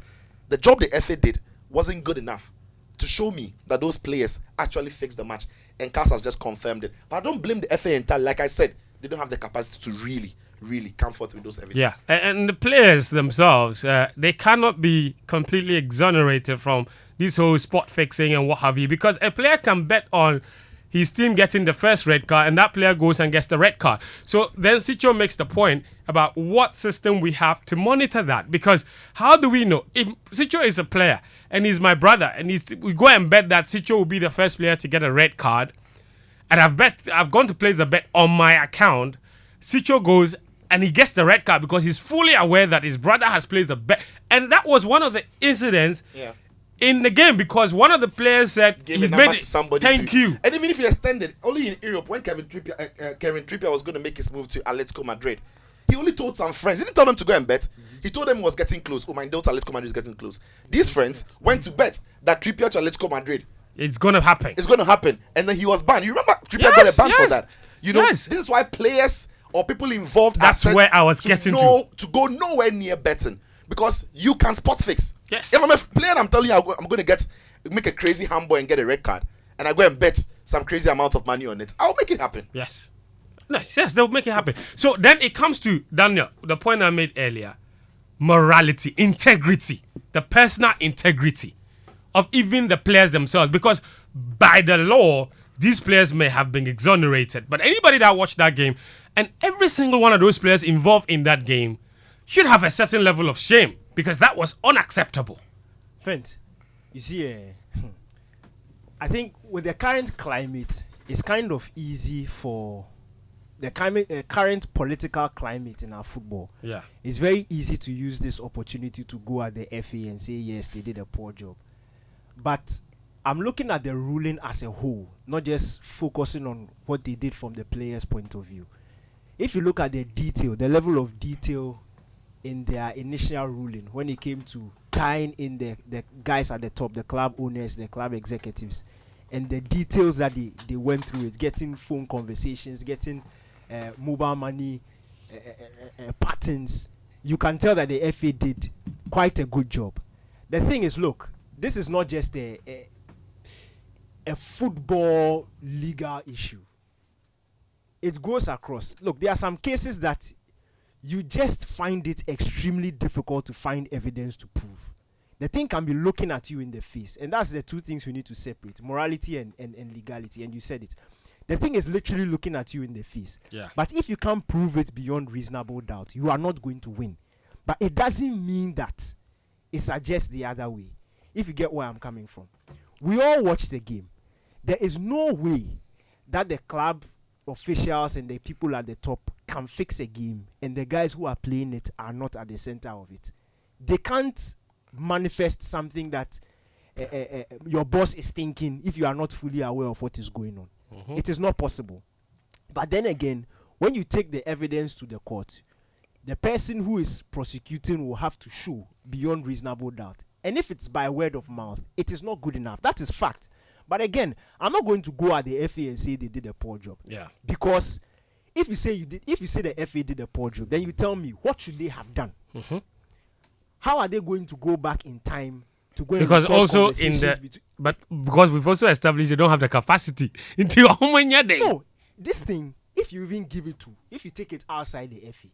S2: The job the FA did wasn't good enough to show me that those players actually fixed the match. And CAS has just confirmed it. But I don't blame the FA entirely. Like I said, they don't have the capacity to really come forth with those evidence.
S1: yeah, and the players themselves, they cannot be completely exonerated from this whole spot fixing and what have you, because a player can bet on his team getting the first red card and that player goes and gets the red card. So then Sicho makes the point about what system we have to monitor that, because how do we know if Sicho is a player and he's my brother and we go and bet that Sicho will be the first player to get a red card, and I've gone to place a bet on my account, Sicho goes and he gets the red card because he's fully aware that his brother has placed a bet. And that was one of the incidents in the game, because one of the players said
S2: Give
S1: he
S2: a number
S1: made
S2: to somebody.
S1: thank you.
S2: And even if you extended, only in Europe, when Kevin Trippier was going to make his move to Atletico Madrid, he only told some friends. He didn't tell them to go and bet. He told them he was getting close. Oh, my daughter Atletico Madrid is getting close. These friends went to bet that Trippier to Atletico Madrid.
S1: It's going to happen.
S2: It's going to happen. And then he was banned. You remember Trippier
S1: Yes,
S2: got a ban for
S1: yes.
S2: that. You know,
S1: Yes.
S2: this is why players or people involved
S1: That's
S2: are said
S1: where I was getting
S2: to go nowhere near betting, because you can spot fix.
S1: Yes.
S2: If I'm a player and I'm telling you I'm going to make a crazy handball and get a red card, and I go and bet some crazy amount of money on it, I'll make it happen.
S1: Yes. Yes, they'll make it happen. So then it comes to, Daniel, the point I made earlier. Morality, integrity. the personal integrity of even the players themselves, because by the law, these players may have been exonerated. But anybody that watched that game, and every single one of those players involved in that game, should have a certain level of shame, because that was unacceptable.
S4: Fent, you see, I think with the current climate, it's kind of easy for the current political climate in our football.
S1: Yeah.
S4: It's very easy to use this opportunity to go at the FA and say, yes, they did a poor job. But I'm looking at the ruling as a whole, not just focusing on what they did from the players' point of view. If you look at the detail, the level of detail in their initial ruling, when it came to tying in the guys at the top, the club owners, the club executives, and the details that they went through it, getting phone conversations, getting mobile money patterns, you can tell that the FA did quite a good job. The thing is, look, this is not just a football legal issue. It goes across. Look, there are some cases that you just find it extremely difficult to find evidence to prove. The thing can be looking at you in the face, and that's the two things we need to separate: morality and legality. And you said it. The thing is literally looking at you in the face.
S1: Yeah.
S4: But if you can't prove it beyond reasonable doubt, you are not going to win. But it doesn't mean that it suggests the other way. If you get where I'm coming from. We all watch the game. There is no way that the club officials and the people at the top can fix a game and the guys who are playing it are not at the center of it. They can't manifest something that your boss is thinking if you are not fully aware of what is going on. Mm-hmm. It is not possible. But then again, when you take the evidence to the court, the person who is prosecuting will have to show beyond reasonable doubt. And if it's by word of mouth, it is not good enough. That is fact. But again, I'm not going to go at the FA and say they did a poor job.
S1: Yeah.
S4: Because if you say the FA did a poor job, then you tell me what should they have done? Mm-hmm. How are they going to go back in time to go?
S1: Because also but because we've also established they don't have the capacity until how many days?
S4: No, this thing, if you even give it to, if you take it outside the FA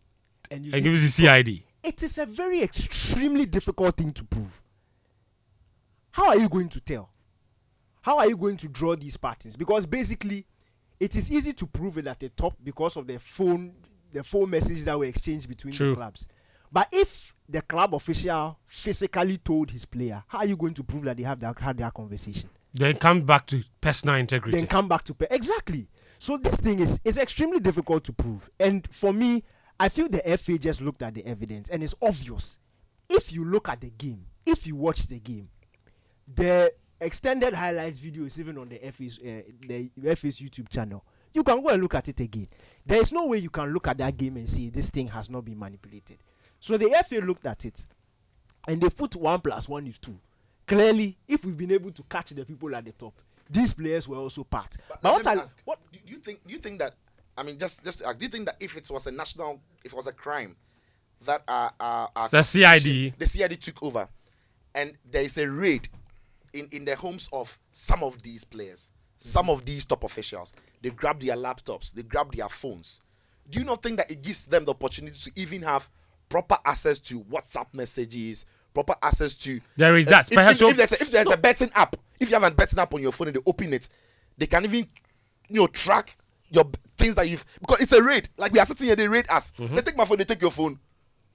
S4: and you
S1: give it to CID,
S4: it is a very extremely difficult thing to prove. How are you going to tell? How are you going to draw these patterns? Because basically, it is easy to prove it at the top because of the phone messages that were exchanged between the clubs. But if the club official physically told his player, how are you going to prove that they had that conversation?
S1: Then come back to personal integrity.
S4: Exactly. So this thing is extremely difficult to prove. And for me, I feel the FA just looked at the evidence and it's obvious. If you look at the game, if you watch the game, the extended highlights video is even on the FA's YouTube channel. You can go and look at it again. There is no way you can look at that game and see this thing has not been manipulated. So the FA looked at it and they put 1 + 1 = 2. Clearly, if we've been able to catch the people at the top, these players were also part.
S2: But what do you think that? I mean, just do you think that if it was a crime that
S1: the
S2: CID took over, and there is a raid in the homes of some of these players, some of these top officials, they grab their laptops, they grab their phones. Do you not think that it gives them the opportunity to even have proper access to WhatsApp messages, proper access to...
S1: There is that.
S2: If there's a betting app, if you have a betting app on your phone and they open it, they can even, track your things that you've... Because it's a raid. Like we are sitting here, they raid us. Mm-hmm. They take my phone, they take your phone.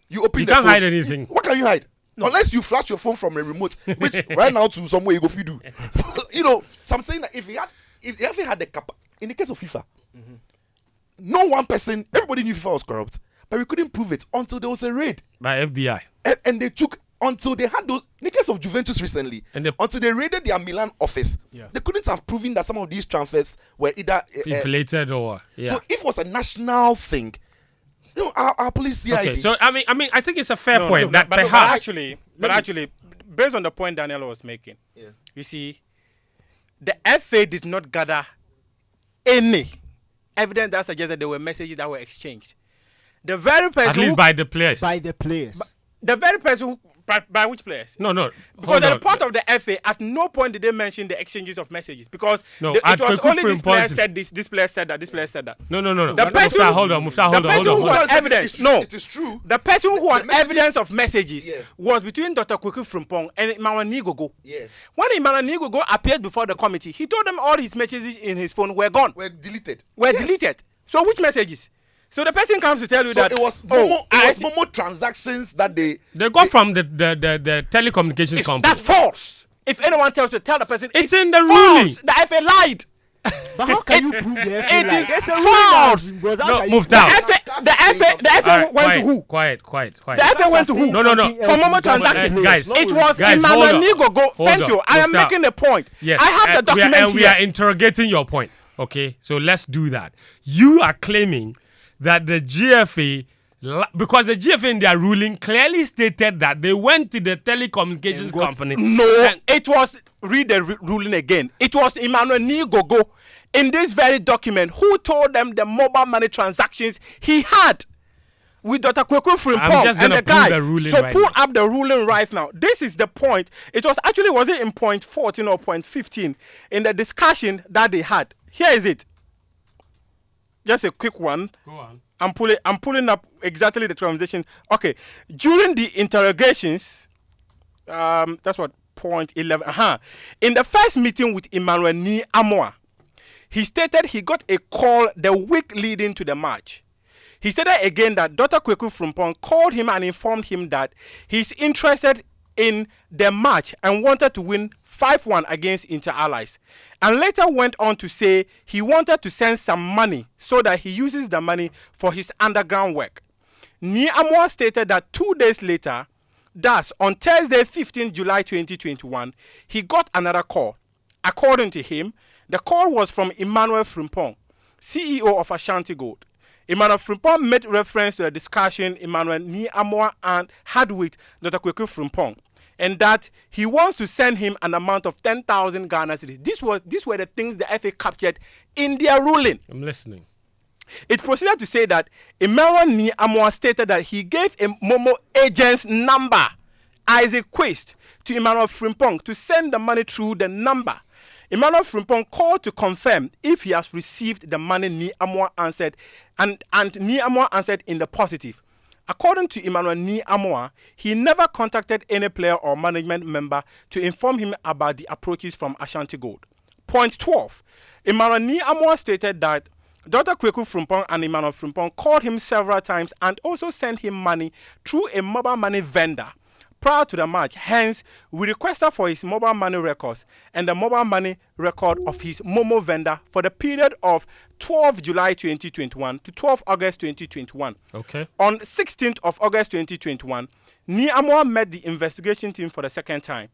S2: You open the phone.
S1: You can't hide anything.
S2: What can you hide? No. Unless you flash your phone from a remote, which right now to somewhere you go do. So, so I'm saying that if you had the capacity, in the case of FIFA, mm-hmm. No one person, everybody knew FIFA was corrupt, but we couldn't prove it until there was a raid
S1: by FBI.
S2: And they took, until they had those, in the case of Juventus recently, until they raided their Milan office, they couldn't have proven that some of these transfers were either
S1: inflated or...
S2: Yeah. So if it was a national thing, our police CID.
S1: Okay, so I mean, I think it's a fair point. But
S3: actually, based on the point Daniel was making, you see, the FA did not gather any evidence that suggested there were messages that were exchanged. The very person,
S1: at least by the players,
S3: the very person By which players?
S1: No.
S3: Because
S1: Hold
S3: the
S1: on.
S3: report of the FA, at no point did they mention the exchanges of messages. Because
S1: No,
S3: it
S1: at
S3: was
S1: Kweku
S3: only this player
S1: Frimpong's-
S3: said this player said that, this player said that.
S1: No.
S3: The person-
S1: Mufta, hold on.
S3: the person who
S2: Mufta,
S3: had evidence.
S2: it's
S3: No.
S2: it is true.
S3: The person who had
S2: messages-
S3: evidence of messages
S2: Yeah.
S3: was between Dr. Kweku Frimpong and Emmanuel Nigogo.
S2: Yeah.
S3: When Emmanuel Nigogo appeared before the committee, he told them all his messages in his phone were gone,
S2: Were deleted.
S3: were
S2: Yes.
S3: deleted. So which messages? So the person comes to tell you
S2: So
S3: that
S2: it was Momo transactions that they
S1: got from the telecommunications company.
S3: that's false. If anyone tells you, tell the person
S1: It's in the
S3: false.
S1: ruling.
S3: The FA lied.
S4: But how can you prove the FA
S3: It
S4: lie?
S3: is
S4: There's a
S3: false.
S4: ruling, bro. How
S1: No,
S4: can you
S1: moved
S4: prove
S1: out.
S3: The FA
S1: All right,
S3: went to who?
S1: Quiet.
S3: The FA went to who?
S1: No.
S3: For Momo transaction.
S1: Guys,
S3: It was
S1: guys,
S3: Emmanuel
S1: hold on.
S3: Nigogo.
S1: Hold
S3: Thank
S1: on.
S3: you. I am
S1: Mufta.
S3: making a point.
S1: Yes,
S3: I have the document
S1: we are
S3: here.
S1: interrogating your point. Okay, so let's do that. You are claiming that the GFA, because the GFA in their ruling clearly stated that they went to the telecommunications company.
S3: No,
S1: and-
S3: it was, read the ruling again. It was Emmanuel Nigogo in this very document who told them the mobile money transactions he had with Dr. Kweku
S1: I'm
S3: Frimpong
S1: just
S3: and
S1: gonna
S3: the guy.
S1: pull the ruling
S3: So
S1: right
S3: pull
S1: now.
S3: up the ruling right now. This is the point. It was actually, was it in point 14 or point 15 in the discussion that they had? Here is it. Just a quick one.
S1: Go on.
S3: I'm pulling up exactly the conversation. Okay, during the interrogations, that's what point 11. In the first meeting with Emmanuel Ni Amoa, he stated he got a call the week leading to the match. He stated again that Dr. Kweku Frimpong called him and informed him that he's interested in the match and wanted to win 5-1 against Inter Allies, and later went on to say he wanted to send some money so that he uses the money for his underground work. Ni Amoa stated that 2 days later, thus on Thursday 15 July 2021, he got another call. According to him, the call was from Emmanuel Frimpong, CEO of Ashanti Gold. Emmanuel Frimpong made reference to the discussion Emmanuel Ni Amoa and had with Dr. Kweku Frimpong, and that he wants to send him an amount of 10,000 Ghana cedis. These were the things the FA captured in their ruling.
S1: I'm listening.
S3: It proceeded to say that Emmanuel Ni Amoa stated that he gave a Momo agent's number, Isaac Quest, to Emmanuel Frimpong to send the money through the number. Emmanuel Frimpong called to confirm if he has received the money. Ni Amoa answered, and Ni Amoa answered in the positive. According to Emmanuel Ni Amoa, he never contacted any player or management member to inform him about the approaches from Ashanti Gold. Point 12. Emmanuel Ni Amoa stated that Dr. Kweku Frimpong and Emmanuel Frimpong called him several times and also sent him money through a mobile money vendor prior to the match. Hence, we requested for his mobile money records and the mobile money record of his Momo vendor for the period of 12 July 2021 to 12 August 2021.
S1: Okay.
S3: On 16th of August 2021, Ni Amoa met the investigation team for the second time.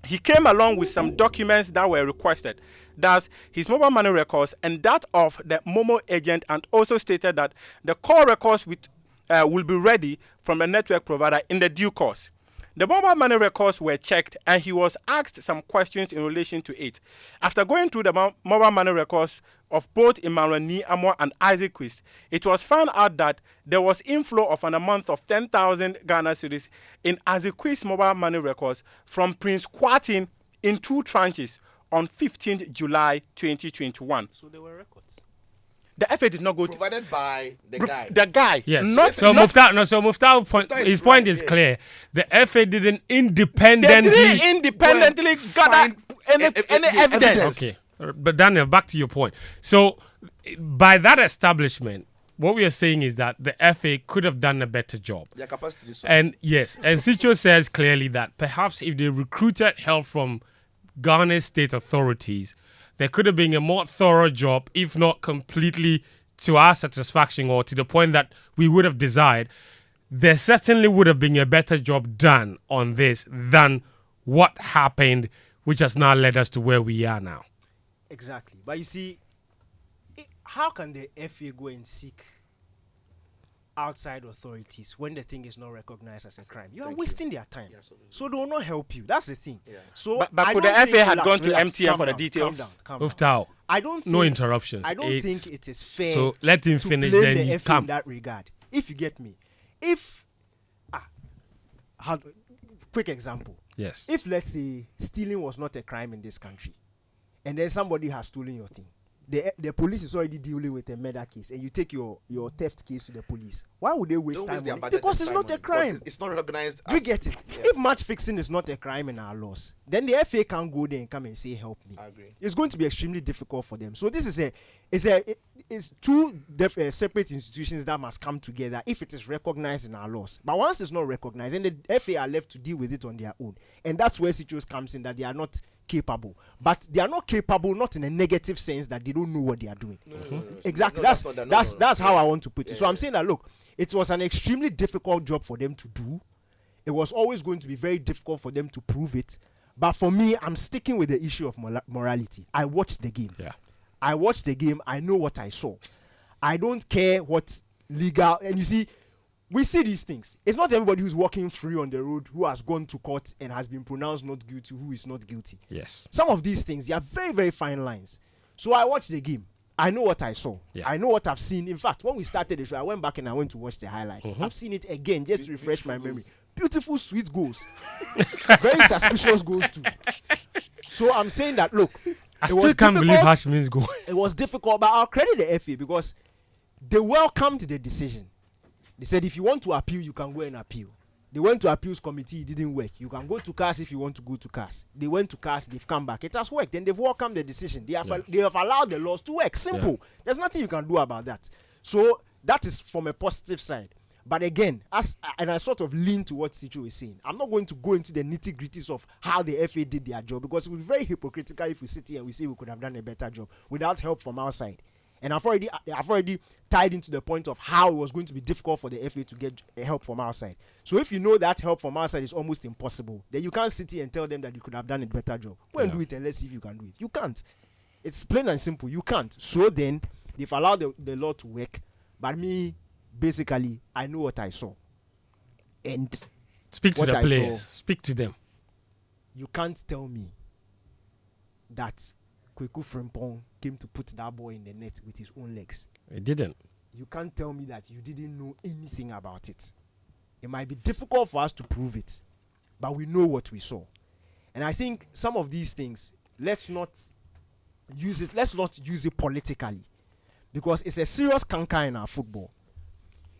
S3: He came along with some documents that were requested. That's his mobile money records and that of the Momo agent, and also stated that the call records will be ready from the network provider in the due course. The mobile money records were checked and he was asked some questions in relation to it. After going through the mobile money records of both Emmanuel Ni Amoa and Isaac Quist, it was found out that there was inflow of an amount of 10,000 Ghana cedis in Isaac Quist's mobile money records from Prince Kwatin in 2 tranches on 15th July 2021.
S4: So there were records.
S3: The FA did not go to
S2: provided by the guy.
S3: the guy.
S1: Yes.
S3: Not,
S1: so
S3: not,
S1: Mufta point.
S2: Mufta is
S1: His point
S2: right,
S1: is
S2: yeah.
S1: clear. The FA didn't
S3: they
S1: independently.
S3: didn't independently gather
S2: find
S3: any evidence.
S2: evidence.
S1: Okay. But Daniel, back to your point. So, by that establishment, what we are saying is that the FA could have done a better job.
S2: Their capacity is so.
S1: And yes, and Sicho says clearly that perhaps if they recruited help from Ghana's state authorities, there could have been a more thorough job, if not completely to our satisfaction or to the point that we would have desired. There certainly would have been a better job done on this than what happened, which has now led us to where we are now.
S4: Exactly. But you see, how can the FA go and seek outside authorities when the thing is not recognized as a crime? You are
S2: Thank
S4: wasting their time.
S2: Yeah, absolutely.
S4: So they will not help you. That's the thing.
S2: Yeah.
S4: So
S3: But
S4: I
S3: could
S4: don't
S3: the
S4: think-
S3: FA had
S4: relax,
S3: gone to
S4: relax,
S3: MTN
S4: calm
S3: for the
S4: down,
S3: details?
S4: Calm down.
S1: Muftau,
S4: I don't think
S1: no interruptions.
S4: I don't
S1: It's-
S4: think it is fair.
S1: So let him
S4: to
S1: finish,
S4: blame
S1: then
S4: the
S1: you
S4: FA
S1: come.
S4: in that regard. If you get me, if how, quick example.
S1: Yes.
S4: If let's say stealing was not a crime in this country, and then somebody has stolen your thing, the police is already dealing with a murder case, and you take your theft case to the police, why would they waste
S2: Don't
S4: time
S2: waste their
S4: on it?
S2: budget
S4: Because
S2: and
S4: it's not a
S2: on it,
S4: crime.
S2: because it's not recognized.
S4: Do you
S2: as-
S4: get it?
S2: Yeah,
S4: If match fixing is not a crime in our laws, then the FA can't go there and come and say help me.
S2: I agree.
S4: It's going to be extremely difficult for them. So this is it's two separate institutions that must come together if it is recognized in our laws. But once it's not recognized, then the FA are left to deal with it on their own, and that's where situations comes in, that they are not capable. But they are not capable, not in a negative sense that they don't know what they are doing. Exactly.
S2: No,
S4: that's
S2: not that.
S4: that's
S2: No.
S4: how I want to put it.
S2: Yeah,
S4: So I'm
S2: yeah.
S4: saying that, look, it was an extremely difficult job for them to do. It was always going to be very difficult for them to prove it. But for me, I'm sticking with the issue of morality. I watched the game.
S1: Yeah.
S4: I watched the game. I know what I saw. I don't care what legal. And you see, we see these things. It's not everybody who's walking free on the road who has gone to court and has been pronounced not guilty who is not guilty.
S1: Yes.
S4: Some of these things, they are very, very fine lines. So I watched the game. I know what I saw.
S1: Yeah.
S4: I know what I've seen. In fact, when we started the show, I went back and I went to watch the highlights. I've seen it again just to refresh my memory. Beautiful, sweet goals. Very suspicious goals too. So I'm saying that, look,
S1: I
S4: it
S1: still
S4: was
S1: can't believe
S4: difficult.
S1: Hash means go.
S4: It was difficult, but I'll credit the FA because they welcomed the decision. They said if you want to appeal, you can go and appeal. They went to appeals committee, it didn't work. You can go to CAS if you want to go to CAS. They went to CAS, they've come back. It has worked, and they've welcomed the decision. They have allowed the laws to work. Simple. There's nothing you can do about that. So that is from a positive side. But again, and I sort of lean to what Sicho is saying. I'm not going to go into the nitty-gritties of how the FA did their job, because it would be very hypocritical if we sit here and we say we could have done a better job without help from outside. And I've already tied into the point of how it was going to be difficult for the FA to get help from outside. So if you know that help from outside is almost impossible, then you can't sit here and tell them that you could have done a better job. Go and do it and let's see if you can do it. You can't. It's plain and simple. You can't. So then they've allowed the law to work. But me, basically, I know what I saw. And
S1: Speak to
S4: what
S1: the
S4: I
S1: players.
S4: saw,
S1: Speak to them.
S4: you can't tell me that Kweku Frimpong came to put that ball in the net with his own legs.
S1: It didn't.
S4: You can't tell me that you didn't know anything about it. It might be difficult for us to prove it, but we know what we saw. And I think some of these things, let's not use it politically, because it's a serious canker in our football.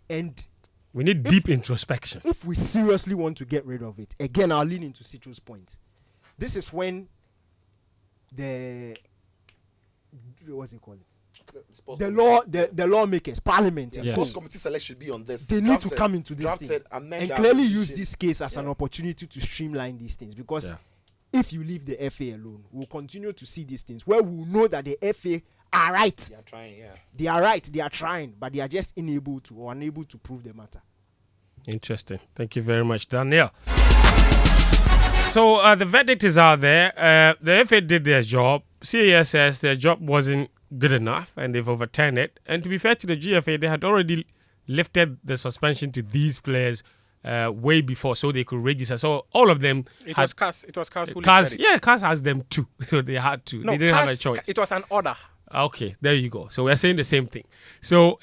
S4: And
S1: We need deep introspection.
S4: if we seriously want to get rid of it, again, I'll lean into Citro's point. This is when what's it called? The lawmakers, parliament,
S1: Yes.
S2: Sports committee select should be on this.
S4: they need to come into this thing
S2: Drafted, amend
S4: and
S2: the
S4: clearly use
S2: application.
S4: this case as an
S2: Yeah.
S4: opportunity to streamline these things, because
S1: Yeah.
S4: if you leave the FA alone, we'll continue to see these things where we'll know that the FA are right.
S2: They are trying, yeah.
S4: They are right, they are trying, but they are just unable to prove the matter.
S1: Interesting. Thank you very much, Daniel. So the verdict is out there. The FA did their job. CAS says their job wasn't good enough, and they've overturned it. And to be fair to the GFA, they had already lifted the suspension to these players way before, so they could register. So all of them
S3: It
S1: had
S3: was CAS. It was CAS who
S1: CAS.
S3: lifted it.
S1: Yeah, CAS has them too, so they had to.
S3: No,
S1: they didn't have a
S3: CAS
S1: choice.
S3: It was an order.
S1: Okay, there you go. So we're saying the same thing. So,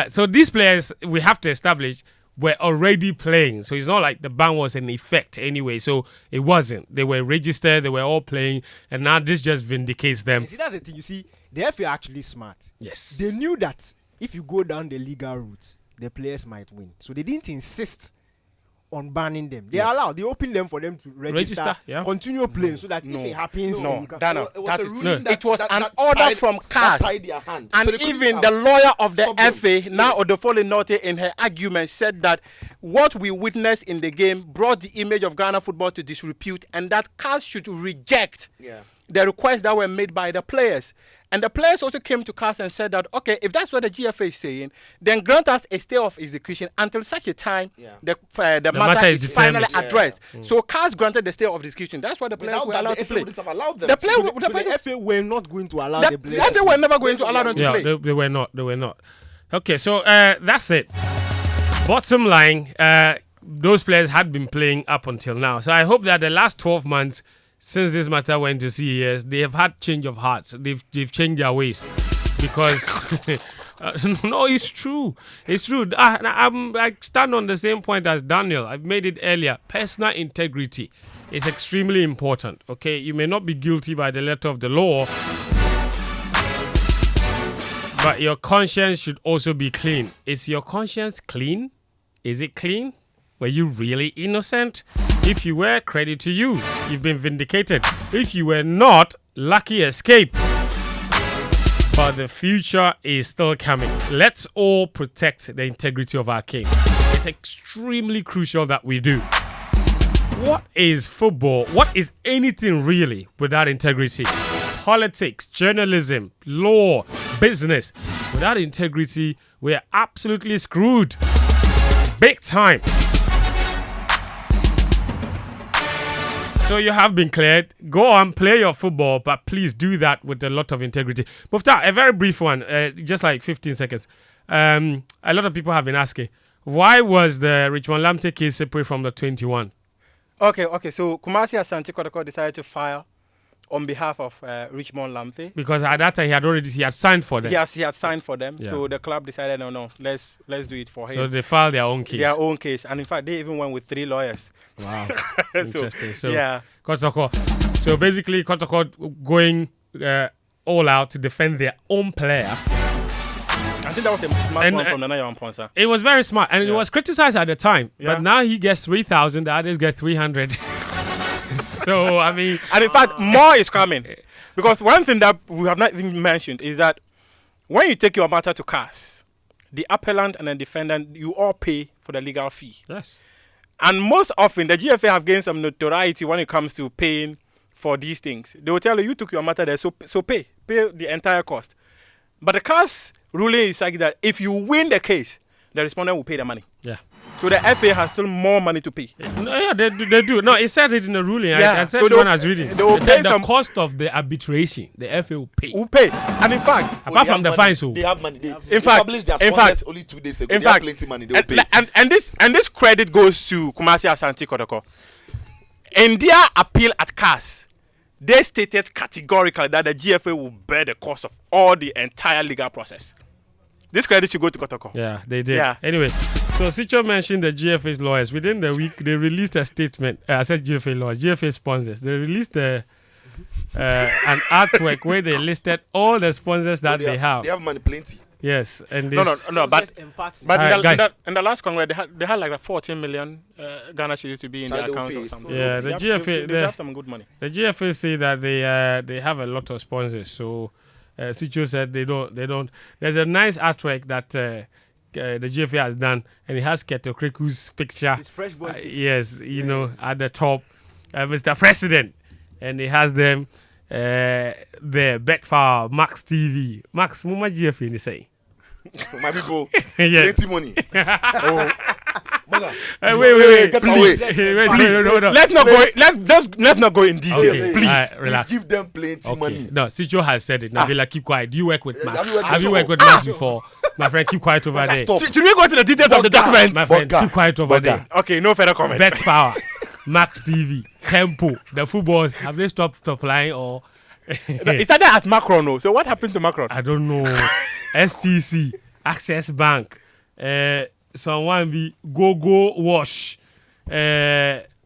S1: so these players we have to establish were already playing. So it's not like the ban was in effect anyway. So it wasn't. They were registered. They were all playing, and now this just vindicates them.
S4: You see, that's the thing. You see, the FA are actually smart.
S1: Yes.
S4: They knew that if you go down the legal route, the players might win. So they didn't insist on banning them. They allowed. They opened them for them to register,
S1: yeah.
S4: continue playing, so that if it happens,
S3: No,
S4: you can,
S3: Dana,
S2: It was
S3: that
S2: a
S3: is-
S2: ruling
S3: it was
S2: that
S3: an order
S2: tied-
S3: from
S2: that
S3: CAS.
S2: tied their hand.
S3: And
S2: So they couldn't
S3: even
S2: have
S3: the lawyer of the
S2: stopped them.
S3: FA, now Odofole Norte, in her argument, said that what we witnessed in the game brought the image of Ghana football to disrepute, and that CAS should reject
S2: Yeah.
S3: the requests that were made by the players. And the players also came to CAS and said that, okay, if that's what the GFA is saying, then grant us a stay of execution until such a time
S2: Yeah.
S3: the matter is finally
S1: determined.
S3: addressed. So CAS granted the stay of execution. That's what the players
S2: Without
S3: were
S2: that,
S3: allowed
S2: the
S3: to
S2: FA
S3: play.
S2: wouldn't have allowed them.
S3: The player,
S4: so
S3: the
S4: the
S3: player-
S4: FA were not going to allow
S3: the
S4: the players.
S3: FA were never going to allow them to
S1: Yeah,
S3: play.
S1: they were not. They were not. Okay, so that's it. Bottom line, those players had been playing up until now. So I hope that the last 12 months since this matter went to CAS, they have had change of hearts. They've changed their ways, because No, it's true. It's true. I stand on the same point as Daniel. I've made it earlier. Personal integrity is extremely important. Okay, you may not be guilty by the letter of the law, but your conscience should also be clean. Is your conscience clean? Is it clean? Were you really innocent? If you were, credit to you. You've been vindicated. If you were not, lucky escape. But the future is still coming. Let's all protect the integrity of our king. It's extremely crucial that we do. What is football? What is anything really without integrity? Politics, journalism, law, business. Without integrity, we're absolutely screwed. Big time. So you have been cleared. Go on, play your football, but please do that with a lot of integrity. Mufta, a very brief one, just like 15 seconds. A lot of people have been asking, why was the Richmond Lamte case separate from the 21?
S3: Okay. So Kumasi Asante Kotoko decided to file on behalf of Richmond Lamte.
S1: Because at that time he had signed for them.
S3: Yes, he had signed for them.
S1: Yeah.
S3: So the club decided, no, let's do it for him.
S1: So they filed their own case.
S3: Their own case, and in fact, they even went with 3 lawyers.
S1: Wow, interesting. So
S3: yeah.
S1: Kotoko. So basically, Kotoko going all out to defend their own player.
S3: I think that was a smart one from Nana Yamponsa.
S1: It was very smart, and it was criticized at the time.
S3: Yeah.
S1: But now he gets 3,000, the others get 300. So I mean,
S3: And in fact, more is coming. Because one thing that we have not even mentioned is that when you take your matter to CAS, the appellant and the defendant, you all pay for the legal fee.
S1: yes.
S3: And most often, the GFA have gained some notoriety when it comes to paying for these things. They will tell you took your matter there, so pay the entire cost. But the CAS ruling is like that if you win the case, the respondent will pay the money.
S1: Yeah.
S3: So the FA has still more money to pay.
S1: No, yeah, they do. No, it said it in the ruling.
S3: Yeah,
S1: I said
S3: so
S1: the one I was reading.
S3: they will
S1: It said
S3: pay
S1: the
S3: some-
S1: cost of the arbitration, the FA will pay.
S3: Will pay. And in fact,
S1: Apart from the
S2: money.
S1: fines, so
S2: They have money. They
S3: In fact-
S2: published their
S3: in
S2: sponsors
S3: fact-
S2: only 2 days ago.
S3: in
S2: They have
S3: fact,
S2: plenty money. They will pay.
S3: and this credit goes to Kumasi Asante Kotoko. In their appeal at CAS, they stated categorically that the GFA will bear the cost of all the entire legal process. This credit should go to Kotoko.
S1: yeah, they did.
S3: Yeah.
S1: Anyway, so Sicho mentioned the GFA's lawyers. Within the week, they released a statement. I said GFA lawyers, GFA sponsors. They released an artwork where they listed all the sponsors that they have.
S2: They have money plenty.
S1: Yes, and
S3: No,
S1: this,
S3: but
S1: Alright, guys.
S3: in the last Congress, they had like 14 million Ghana cedis to be in their
S2: Child
S3: account or
S2: pays.
S3: something.
S1: Yeah, the GFA
S3: they have some good money.
S1: the GFA say that they have a lot of sponsors. So Sicho said they don't. There's a nice artwork that the GFA has done, and it has Keto Kreku's picture.
S4: It's fresh boy.
S1: Yes, you know, at the top, Mr. President, and it has them there. Betfar, Max TV, Max Muma GFA. They say,
S2: My people,
S1: yes.
S2: plenty money. Oh, Maga,
S1: Wait.
S2: get
S1: Please.
S2: away.
S1: Wait, no.
S3: Let's not go in detail,
S1: Okay,
S3: please.
S1: relax.
S2: We give them plenty money.
S1: No, Sicho has said it. Nabila, keep quiet. Do you work with Max?
S2: have you worked with
S1: Have you worked with Max before? My friend, keep quiet over
S2: Maga,
S1: there.
S2: stop.
S3: Should we go to the details of the document?
S1: My friend,
S2: Bugger.
S1: keep quiet over
S2: Bugger.
S1: there.
S3: Okay, no further comment.
S1: Bet Power, Max TV, Tempo, the footballs, have they stopped supplying or?
S3: It started as Macron, no. So what happened to Macron?
S1: I don't know. STC, Access Bank, someone be Go Wash,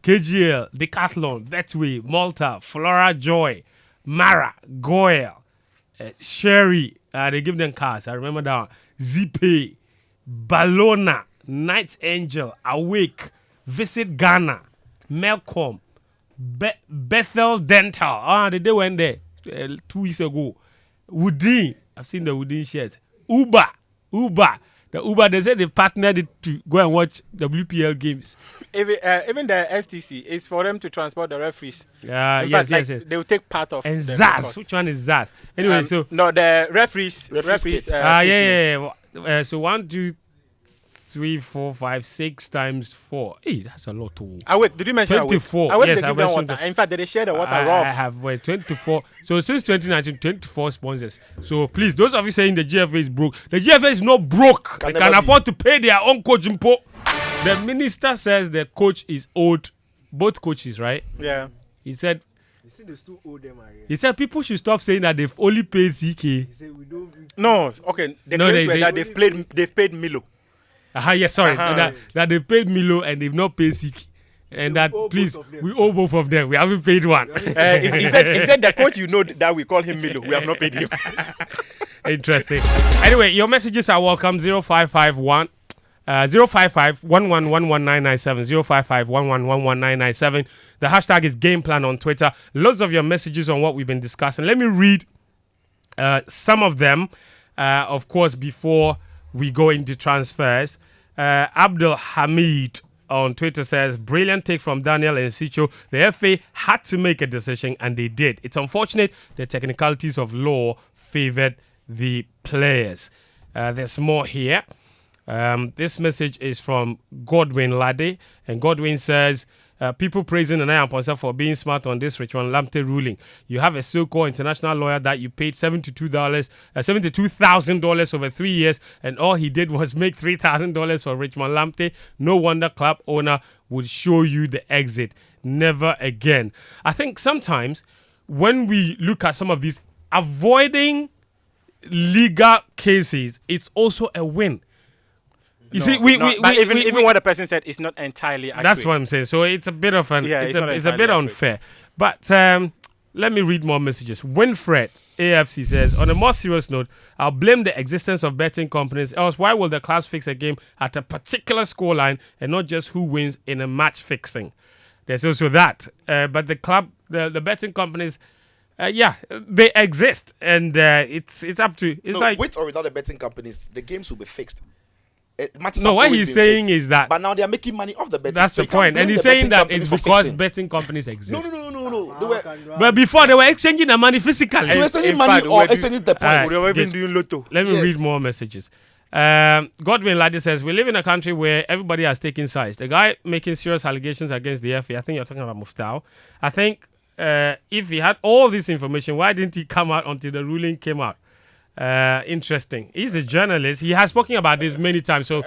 S1: KGL, Decathlon, Betway, Malta, Flora Joy, Mara, Goyle, Sherry, they give them cars, I remember that one. Zipay, Ballona, Night Angel, Awake, Visit Ghana, Melcom, Bethel Dental. They went there 2 weeks ago. Woodin, I've seen the Woodin shirts. Uber. The Uber, they said they partnered it to go and watch WPL games.
S3: Even the STC is for them to transport the referees. In
S1: Yes.
S3: fact, like, they will take part of
S1: And
S3: the
S1: Zaz,
S3: cost.
S1: which one is Zaz? Anyway, so
S3: no, the referees.
S2: kits.
S1: yeah. So 1, 2, 3, 4, 5, 6 times 4. Hey, that's a lot too.
S3: Wait, did you mention
S1: 24.
S3: Awake,
S1: Yes,
S3: they
S1: I
S3: give them
S1: mentioned
S3: water.
S1: that.
S3: In fact, they share the water
S1: I
S3: raw.
S1: have 24. So since 2019, 24 sponsors. So please, those of you saying the GFA is broke, the GFA is not broke.
S2: Can
S1: They
S2: never
S1: can
S2: be.
S1: afford to pay their own coach impo. The minister says the coach is owed, both coaches, right?
S3: Yeah.
S1: He said
S4: You see, they still owe them.
S1: He said people should stop saying that they've only paid CK.
S4: He said we don't.
S3: No, okay. The
S1: No,
S3: claims
S1: they
S3: were that
S1: say-
S3: they've paid Milo.
S1: Yes, sorry.
S3: Uh-huh.
S1: That they've paid Milo and they've not paid CK. And
S4: we
S1: that,
S4: owe both
S1: please,
S4: of them.
S1: we owe both of them. We haven't paid one.
S3: He said the coach, you know that we call him Milo. We have not paid him.
S1: Interesting. Anyway, your messages are welcome. 0551 055 1111997 055 1111997. The hashtag is game plan on Twitter. Loads of your messages on what we've been discussing. Let me read some of them, of course, before we go into transfers. Abdul Hamid on Twitter says, brilliant take from Daniel and Sicho. The FA had to make a decision and they did. It's unfortunate the technicalities of law favored the players. There's more here. This message is from Godwin Lade, and Godwin says, people praising Nana Amponsa for being smart on this Richmond Lamptey ruling. You have a so-called international lawyer that you paid $72,000 over 3 years, and all he did was make $3,000 for Richmond Lamptey. No wonder club owner would show you the exit. Never again. I think sometimes when we look at some of these, avoiding legal cases, it's also a win. You see,
S3: But even what the person said is not entirely accurate.
S1: that's what I'm saying. So it's a bit of an,
S3: Yeah,
S1: it's
S3: it's not
S1: a bit
S3: entirely
S1: unfair. But let me read more messages. Winfred AFC says, on a more serious note, I'll blame the existence of betting companies. Else, why will the class fix a game at a particular scoreline and not just who wins in a match fixing? There's also that. But the club, the betting companies, they exist, and it's up to. It's
S2: No,
S1: like
S2: with or without the betting companies, the games will be fixed. Matches
S1: no.
S2: have
S1: What
S2: always
S1: he's
S2: been
S1: saying
S2: fixed.
S1: is that
S2: But now they are making money off the betting.
S1: that's
S2: so
S1: the
S2: you can't
S1: point,
S2: blame
S1: and he's
S2: the betting
S1: saying that
S2: companies
S1: it's
S2: for
S1: because
S2: fixing.
S1: betting companies exist.
S2: No. They were,
S1: But before they were exchanging the money physically.
S2: they were exchanging
S3: in
S2: money
S3: fact,
S2: or
S3: we're
S2: exchanging the points.
S3: We were even
S1: Good.
S3: doing lotto.
S1: Let me
S2: Yes.
S1: read more messages. Godwin Ladi says, we live in a country where everybody has taken sides. The guy making serious allegations against the FA, I think you're talking about Muftau. I think if he had all this information, why didn't he come out until the ruling came out? Interesting. He's a journalist. He has spoken about this many times. So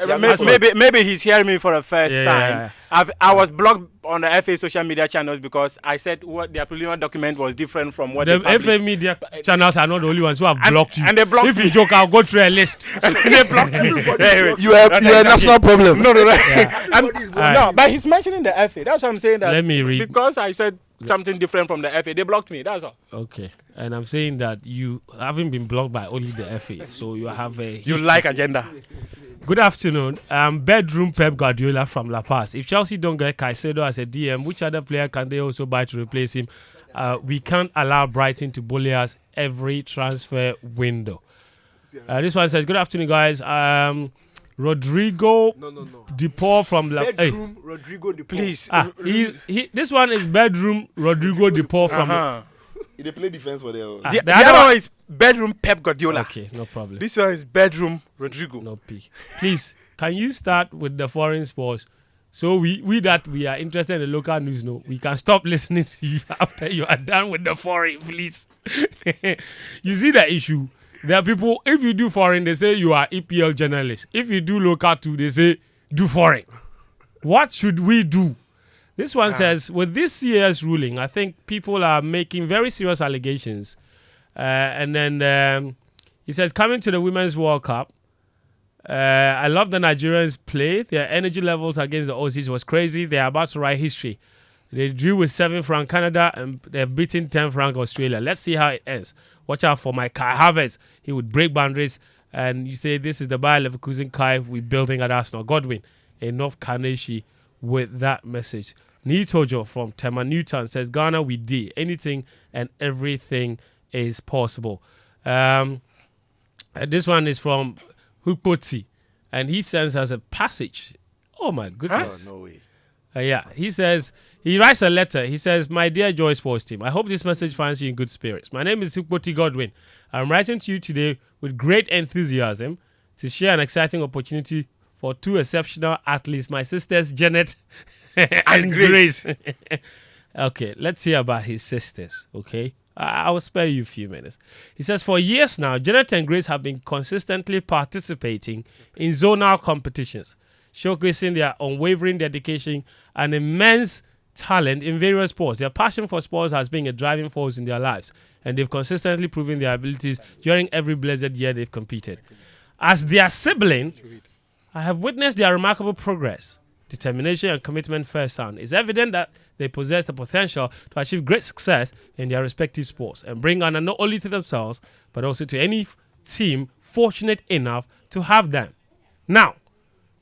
S3: Maybe he's hearing me for the first
S1: Yeah,
S3: time.
S1: yeah,
S3: I was blocked on the FA social media channels because I said what their preliminary document was different from what
S1: the
S3: they published.
S1: FA media channels are not the only ones who have blocked you.
S3: and they blocked
S1: if
S3: me.
S1: you joke, I'll go through a list.
S3: They blocked everybody.
S2: You are a national problem.
S3: No.
S4: Everybody's
S1: Alright.
S3: No, but he's mentioning the FA. That's what I'm saying. That
S1: Let me read.
S3: Because I said something different from the FA, they blocked me. That's all.
S1: Okay. And I'm saying that you haven't been blocked by only the FA. So you have a...
S3: You like agenda.
S1: Good afternoon. Bedroom Pep Guardiola from La Paz. If Chelsea don't get Caicedo as a DM, which other player can they also buy to replace him? We can't allow Brighton to bully us every transfer window. This one says, good afternoon, guys. Rodrigo
S4: No.
S1: DePaul from La Paz.
S4: Bedroom, Rodrigo De Paul.
S3: Please.
S1: This one is Bedroom Rodrigo DePaul from...
S3: Uh-huh.
S2: They play defense for their own.
S1: Ah,
S3: The
S1: the
S3: other
S1: other
S3: one is bedroom Pep Guardiola.
S1: Okay, no problem.
S3: This one is bedroom Rodrigo.
S1: No P. Please, can you start with the foreign sports? So we that we are interested in the local news, no, we can stop listening to you after you are done with the foreign, please. You see the issue? There are people, if you do foreign, they say you are EPL journalist. If you do local too, they say do foreign. What should we do? This one says, with this CS ruling, I think people are making very serious allegations. And then he says, coming to the Women's World Cup, I love the Nigerians play. Their energy levels against the Aussies was crazy. They are about to write history. They drew with 7 franc Canada and they've beaten 10 franc Australia. Let's see how it ends. Watch out for my Kai Havertz. He would break boundaries. And you say, this is the Bayer Leverkusen Kai we're building at Arsenal. Godwin, enough Kaneshi with that message. Nitojo from Tema Newtown says, Ghana, we did. Anything and everything is possible. This one is from Hukpoti, and he sends us a passage. Oh, my goodness.
S2: Oh, no way.
S1: He says, he writes a letter. He says, my dear Joy Sports team, I hope this message finds you in good spirits. My name is Hukpoti Godwin. I'm writing to you today with great enthusiasm to share an exciting opportunity for 2 exceptional athletes, my sisters, Janet and Grace. Okay, let's hear about his sisters, okay? I will spare you a few minutes. He says, for years now, Janet and Grace have been consistently participating in zonal competitions, showcasing their unwavering dedication and immense talent in various sports. Their passion for sports has been a driving force in their lives, and they've consistently proven their abilities during every blessed year they've competed. As their sibling, I have witnessed their remarkable progress, determination, and commitment firsthand. It's evident that they possess the potential to achieve great success in their respective sports and bring honor not only to themselves, but also to any team fortunate enough to have them. Now,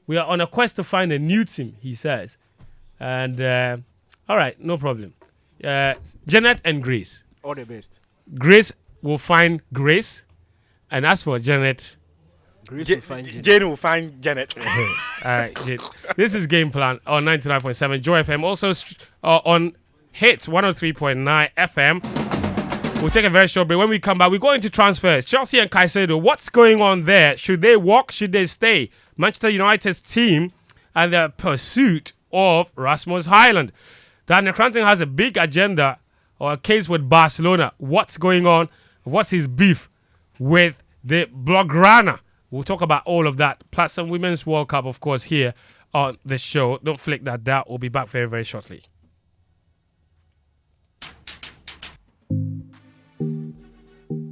S1: we are on a quest to find a new team, he says. And, all right, no problem. Janet and Grace.
S4: All the best.
S1: Grace will find Grace. And as for Janet...
S4: Grace will find Janet.
S3: Jane will find Janet.
S1: All right, Jane. This is Game Plan on 99.7 Joy FM. Also on Hits 103.9 FM. We'll take a very short break. When we come back, we go into transfers. Chelsea and Caicedo, what's going on there? Should they walk? Should they stay? Manchester United's team and the pursuit of Rasmus Højlund. Daniel Cranton has a big agenda or a case with Barcelona. What's going on? What's his beef with the Blaugrana? We'll talk about all of that, plus some Women's World Cup, of course, here on the show. Don't flick that down. We'll be back very, very shortly.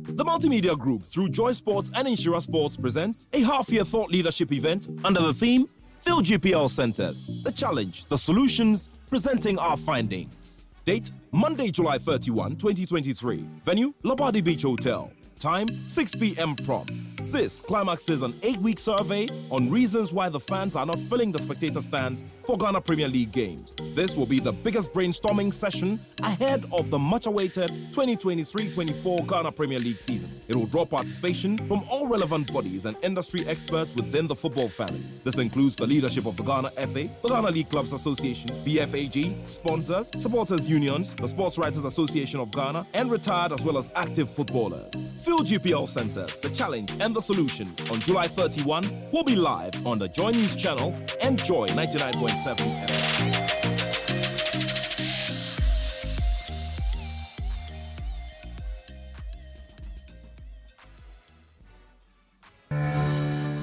S6: The Multimedia Group, through Joy Sports and Insura Sports, presents a half-year thought leadership event under the theme, Fill GPL Centers, the challenge, the solutions, presenting our findings. Date, Monday, July 31, 2023. Venue, Labadi Beach Hotel. Time, 6 p.m. prompt. This climaxes an 8-week survey on reasons why the fans are not filling the spectator stands for Ghana Premier League games. This will be the biggest brainstorming session ahead of the much-awaited 2023-24 Ghana Premier League season. It will draw participation from all relevant bodies and industry experts within the football family. This includes the leadership of the Ghana FA, the Ghana League Clubs Association, BFAG, sponsors, supporters unions, the Sports Writers Association of Ghana, and retired as well as active footballers. Fill GPL Centers, the challenge and the solutions on July 31 will be live on the Joy News channel and Joy 99.7 FM.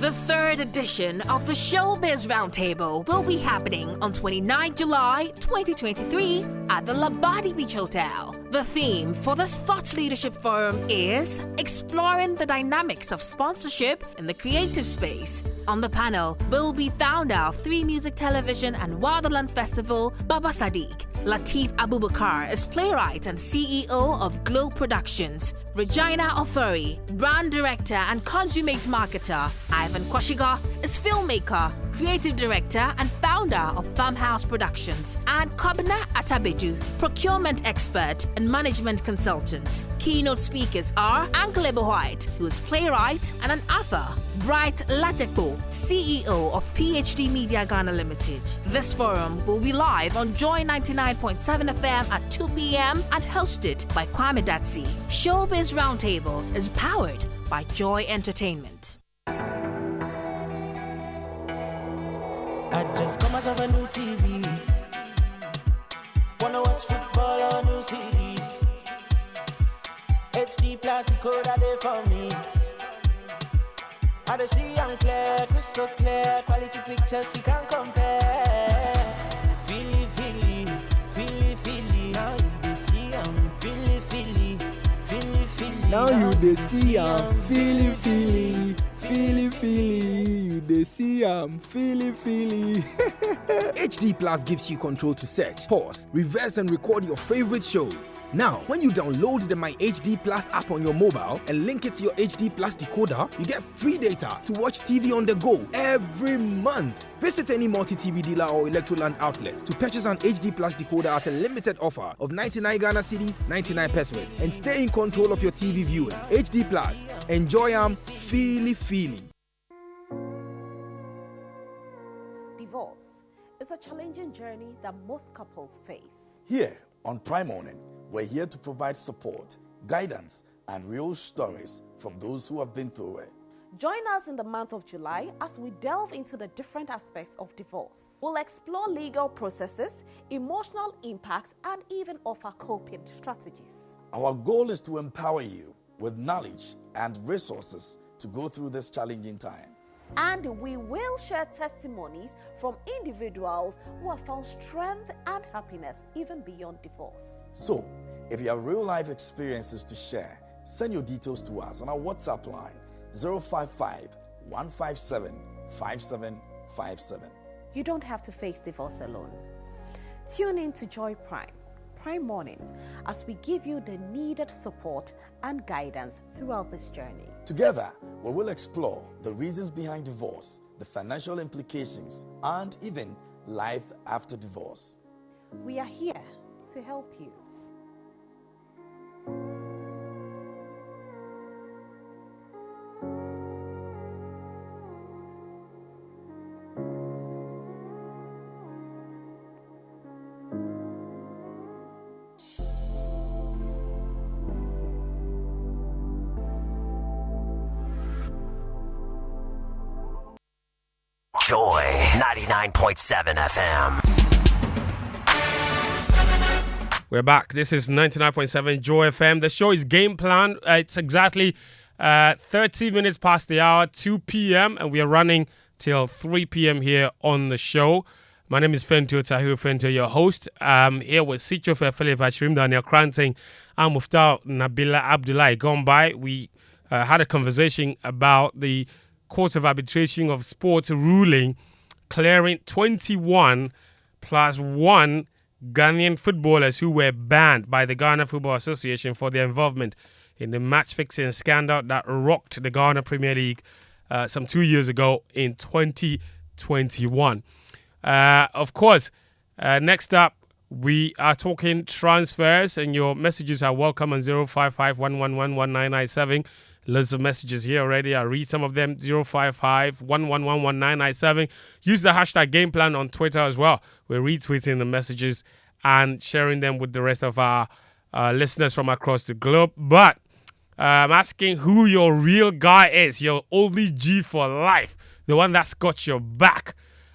S7: The third edition of the Showbiz Roundtable will be happening on 29 July 2023 at the Labadi Beach Hotel. The theme for this Thought Leadership Forum is Exploring the Dynamics of Sponsorship in the Creative Space. On the panel will be founder of 3 Music Television and Wonderland Festival, Baba Sadiq. Lateef Abubakar is playwright and CEO of Glow Productions. Regina Ofuri, brand director and consummate marketer. Ivan Kwashiga is filmmaker, creative director and founder of Farmhouse Productions. And Kobna Atabedu, procurement expert and management consultant. Keynote speakers are Anklebo White, who is playwright and an author. Bright Latekpo, CEO of PhD Media Ghana Limited. This forum will be live on Joy 99.7 FM at 2 p.m. and hosted by Kwame Datsi. Showbiz Roundtable is powered by Joy Entertainment.
S8: I just got myself a new TV. Wanna watch football or new series. HD plus decoder there for me. I see I'm clear, crystal clear, quality pictures you can't compare. Feely, feely, feely, feely, now you dey see I'm feely, feely, feely, feely.
S4: Now you dey see I'm feely, feely, feely, feely. You dey see I'm feely, feely. HD Plus gives you control to search, pause, reverse, and record your favorite shows. Now, when you download the My HD Plus app on your mobile and link it to your HD Plus decoder, you get free data to watch TV on the go every month. Visit any multi-TV dealer or Electroland outlet to purchase an HD Plus decoder at a limited offer of 99 Ghana cedis, 99 pesos, and stay in control of your TV viewing. HD Plus, enjoy feely, feely.
S9: Divorce is a challenging journey that most couples face.
S10: Here on Prime Morning, we're here to provide support, guidance, and real stories from those who have been through it.
S9: Join us in the month of July as we delve into the different aspects of divorce. We'll explore legal processes, emotional impacts, and even offer coping strategies.
S10: Our goal is to empower you with knowledge and resources to go through this challenging time.
S9: And we will share testimonies from individuals who have found strength and happiness even beyond divorce.
S10: So, if you have real-life experiences to share, send your details to us on our WhatsApp line 055 157 5757.
S9: You don't have to face divorce alone. Tune in to Joy Prime Morning, as we give you the needed support and guidance throughout this journey.
S10: Together, we will explore the reasons behind divorce, the financial implications, and even life after divorce.
S9: We are here to help you.
S11: Joy 99.7 FM.
S1: We're back. This is 99.7 Joy FM. The show is Game Plan. It's exactly 30 minutes past the hour, 2 p.m. And we are running till 3 p.m. here on the show. My name is Fento Tahiru Fento, your host. Here with Sichofe Philip Achrim, Daniel Cranting, and Muftar Nabila Abdullahi. Gone by, we had a conversation about the Court of Arbitration of Sports ruling clearing 21 plus 1 Ghanaian footballers who were banned by the Ghana Football Association for their involvement in the match-fixing scandal that rocked the Ghana Premier League some 2 years ago in 2021. Of course, next up, we are talking transfers, and your messages are welcome on 055 111 Lots of messages here already. I'll read some of them. 055 111 Use the hashtag Game Plan on Twitter as well. We're retweeting the messages and sharing them with the rest of our listeners from across the globe. But I'm asking who your real guy is, your oldie G for life, the one that's got your back.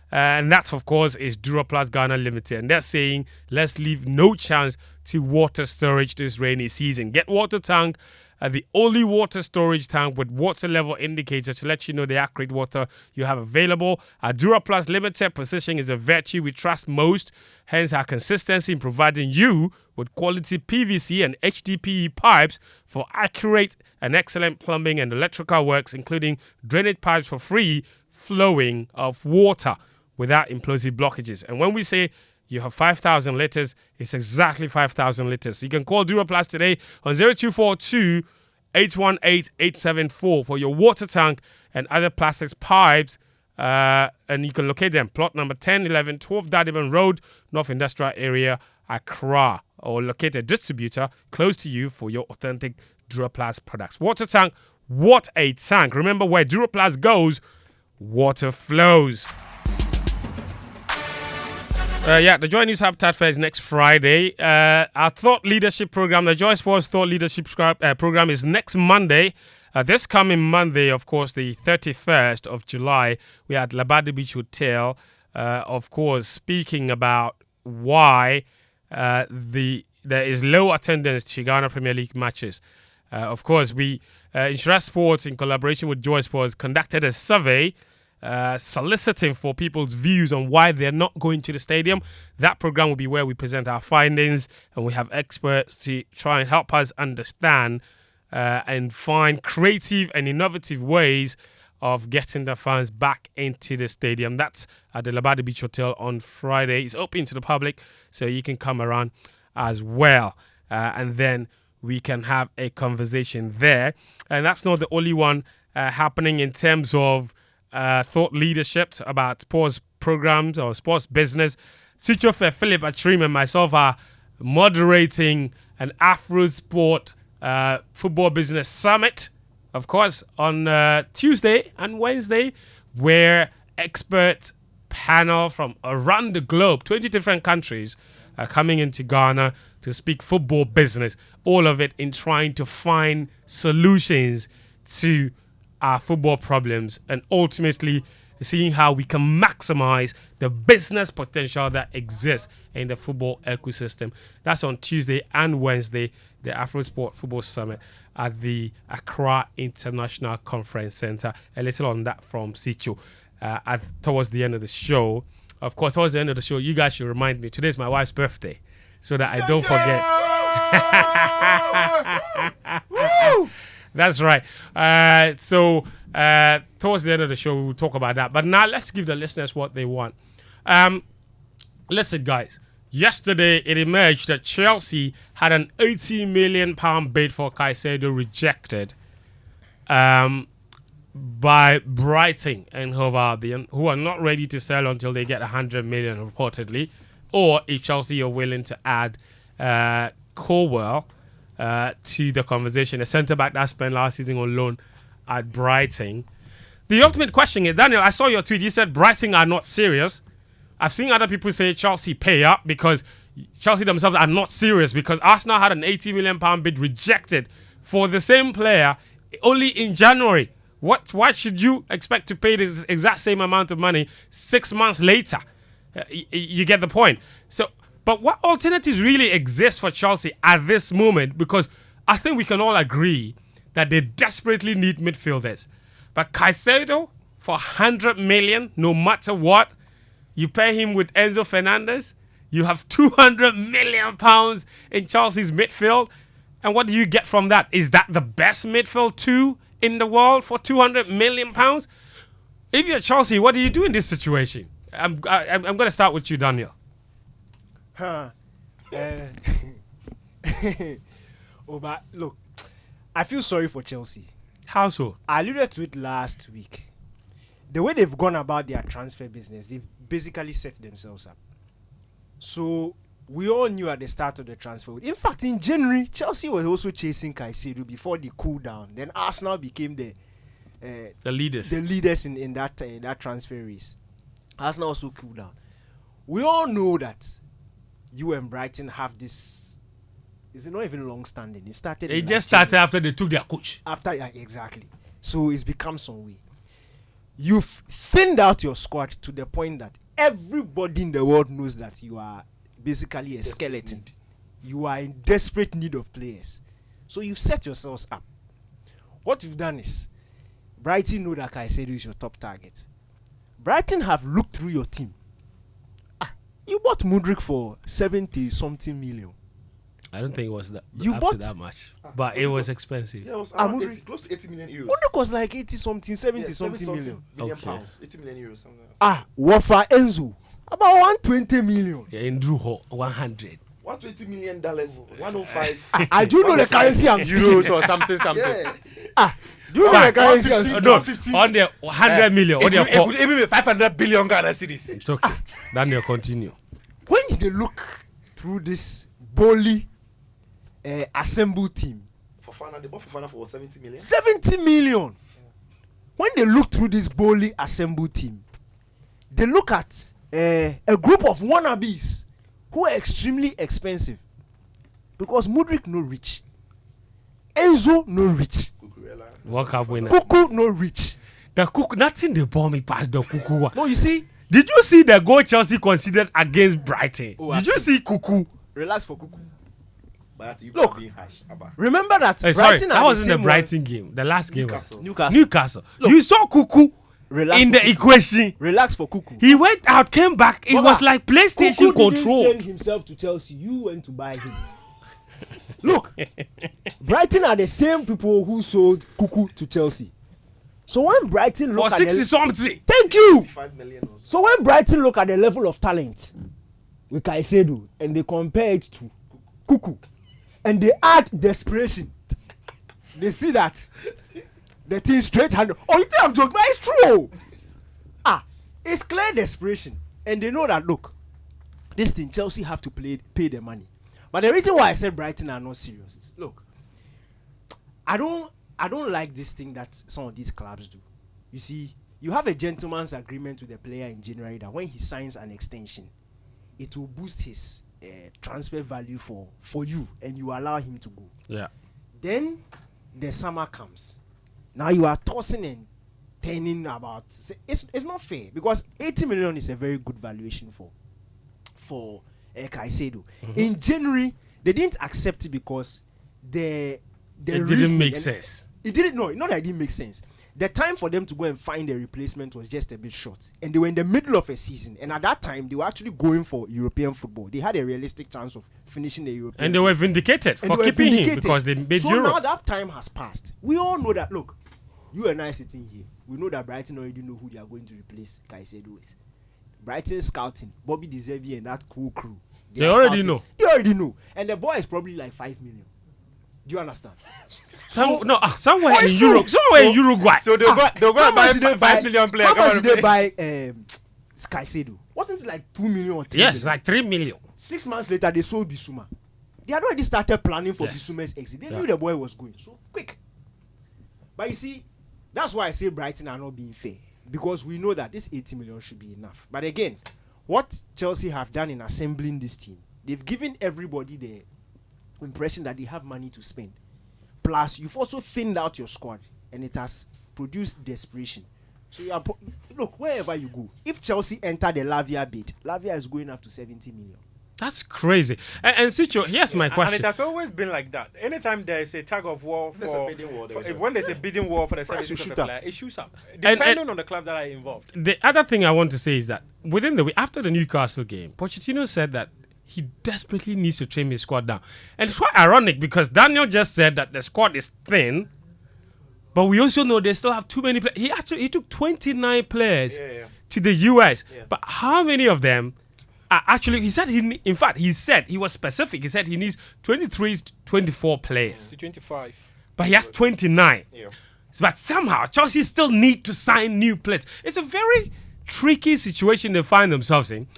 S1: And that, of course, is Duraplast Ghana Limited. And they're saying, let's leave no chance to water storage this rainy season. Get water tank, the only water storage tank with water level indicator to let you know the accurate water you have available. At Duraplast Limited, precision is a virtue we trust most. Hence, our consistency in providing you with quality PVC and HDPE pipes for accurate and excellent plumbing and electrical works, including drainage pipes for free flowing of water without implosive blockages. And when we say you have 5,000 litres, it's exactly 5,000 litres. You can call Duraplast today on 0242 818 874 for your water tank and other plastics pipes. And you can locate them. Plot number 1011 12 Dadiban Road, North Industrial Area, Accra. Or locate a distributor close to you for your authentic Duraplast products. Water tank, what a tank. Remember, where Duraplast goes, water flows. The Joy News Habitat Fair is next Friday. Our Thought Leadership Program, the Joy Sports Thought Leadership Program, is next Monday. This coming Monday, of course, the 31st of July, we are at Labadi Beach Hotel, of course, speaking about why there is low attendance to Ghana Premier League matches. Of course, we, Insurance Sports, in collaboration with Joy Sports, conducted a survey soliciting for people's views on why they're not going to the stadium. That program will be where we present our findings, and we have experts to try and help us understand and find creative and innovative ways of getting the fans back into the stadium. That's at the Labadi Beach Hotel on Friday. It's open to the public, so you can come around as well. And then we can have a conversation there. And that's not the only one happening in terms of thought leadership about sports programs or sports business. Sichofe Philip Achrim and myself are moderating an Afro Sport Football Business Summit, of course, on Tuesday and Wednesday, where expert panel from around the globe, 20 different countries, are coming into Ghana to speak football business, all of it in trying to find solutions to our football problems and ultimately seeing how we can maximize the business potential that exists in the football ecosystem. That's on Tuesday and Wednesday, the AfroSport Football Summit at the Accra International Conference Center. A little on that from Sicho towards the end of the show. Of course, towards the end of the show, you guys should remind me, today's my wife's birthday, so that I don't forget. That's right. Towards the end of the show, we will talk about that. But now let's give the listeners what they want. Listen, guys. Yesterday, it emerged that Chelsea had an £80 million bid for Caicedo rejected by Brighton and Hove Albion, who are not ready to sell until they get 100 million reportedly, or if Chelsea are willing to add Colwell to the conversation, a centre-back that spent last season on loan at Brighton. The ultimate question is, Daniel, I saw your tweet. You said Brighton are not serious. I've seen other people say Chelsea pay up because Chelsea themselves are not serious because Arsenal had an £80 million bid rejected for the same player only in January. Why should you expect to pay this exact same amount of money 6 months later? You get the point. So, but what alternatives really exist for Chelsea at this moment? Because I think we can all agree that they desperately need midfielders. But Caicedo for 100 million, no matter what, you pay him with Enzo Fernandez, you have 200 million pounds in Chelsea's midfield. And what do you get from that? Is that the best midfield two in the world for 200 million pounds? If you're Chelsea, what do you do in this situation? I'm going to start with you, Daniel.
S4: But look, I feel sorry for Chelsea.
S1: How so?
S4: I alluded to it last week. The way they've gone about their transfer business, they've basically set themselves up. So we all knew at the start of the transfer. In fact, in January, Chelsea was also chasing Caicedo before the cool down. Then Arsenal became the
S1: leaders.
S4: The leaders in that transfer race. Arsenal also cooled down. We all know that you and Brighton have this. It's not even long standing. It started.
S1: It just started after they took their coach.
S4: Exactly. So it's become some way. You've thinned out your squad to the point that everybody in the world knows that you are basically a skeleton. You are in desperate need of players. So you've set yourselves up. What you've done is, Brighton know that Caicedo is your top target. Brighton have looked through your team. You bought Mudryk for 70-something million.
S1: I don't think it was that.
S4: You bought
S1: that much, but it was expensive.
S2: Yeah, it was close to 80 million euros.
S4: Mudryk was like 80-something, 70-something million.
S2: Million pounds, 80 million euros. Something
S4: Wafa Enzo, about 120 million.
S1: Yeah, in Drew 100.
S2: $120 million, 105.
S4: I do know the currency I'm
S3: euros or something.
S2: Yeah.
S4: Do you know the currency I'm
S1: on the 100 million.
S3: It would even be 500 billion Ghana cedis.
S1: It's okay. Daniel, continue.
S4: When did they look through this Boli assembled team?
S2: They bought Fofana for 70 million.
S4: 70 million. Yeah. When they look through this Boli assembled team, they look at a group of wannabes who are extremely expensive. Because Mudryk no rich. Enzo no rich.
S1: World Cup winner.
S4: Kuku no rich.
S1: The Kuku, nothing they bought me past the Kuku.
S4: No, you see.
S1: Did you see the goal Chelsea considered against Brighton? Did you see Kuku?
S4: Relax for Kuku.
S2: But you
S4: look,
S2: being harsh,
S4: remember that
S1: Brighton that wasn't the Brighton game. The last game
S2: Newcastle.
S1: was Newcastle. Look, you saw Kuku in the equation.
S4: Relax for Kuku.
S1: He went out, came back. It was like PlayStation
S4: Kuku
S1: control.
S4: Didn't send himself to Chelsea. You went to buy him. Look, Brighton are the same people who sold Kuku to Chelsea. So when Brighton look
S1: at 60 something,
S4: thank you.
S2: 65 million.
S4: So when Brighton look at the level of talent with Caicedo and they compare it to Kuku, and they add desperation, they see that the thing straight hand. Oh, you think I'm joking? But it's true. It's clear desperation, and they know that look, this thing Chelsea have to pay the money. But the reason why I said Brighton are not serious is, look, I don't like this thing that some of these clubs do. You see, you have a gentleman's agreement with the player in January that when he signs an extension, it will boost his transfer value for you, and you allow him to go.
S1: Yeah.
S4: Then the summer comes. Now you are tossing and turning about. It's not fair because 80 million is a very good valuation for Caicedo. In January, they didn't accept it because it
S1: didn't make sense.
S4: It didn't. No, not that it didn't make sense. The time for them to go and find a replacement was just a bit short, and they were in the middle of a season. And at that time, they were actually going for European football. They had a realistic chance of finishing the European.
S1: And they were vindicated for keeping him because they made
S4: so
S1: Europe.
S4: Now that time has passed. We all know that. Look, you and I sitting here, we know that Brighton already know who they are going to replace Caicedo with. Brighton scouting, Bobby Deserbi and that cool crew.
S1: They already know.
S4: They already know, and the boy is probably like 5 million. Do you understand?
S1: Somewhere in Europe, somewhere in Uruguay.
S3: So they'll go and buy 5 million players.
S4: How much did they buy Caicedo? Wasn't it like 2 million or 3
S1: Yes,
S4: million?
S1: like 3 million.
S4: 6 months later, they sold Bissouma. They had already started planning for Bissouma's exit. They knew the boy was going. So quick. But you see, that's why I say Brighton are not being fair. Because we know that this 80 million should be enough. But again, what Chelsea have done in assembling this team, they've given everybody the impression that they have money to spend. Plus, you've also thinned out your squad, and it has produced desperation. So you are look, wherever you go, if Chelsea enter the Lavia bid, Lavia is going up to 70 million.
S1: That's crazy. And Sicho, here's my question.
S3: And it has always been like that. Anytime there is a tug of war when there's a bidding war for the services of the player, it shoots up. Depending on the club that are involved.
S1: The other thing I want to say is that within the week after the Newcastle game, Pochettino said that he desperately needs to trim his squad down. And it's quite ironic because Daniel just said that the squad is thin, but we also know they still have too many players. He took 29 players to the US. Yeah. But how many of them are actually, he said he was specific. He said he needs 23 to 24 players.
S3: To 25.
S1: But he has 29. Yeah. But somehow Chelsea still need to sign new players. It's a very tricky situation they find themselves in.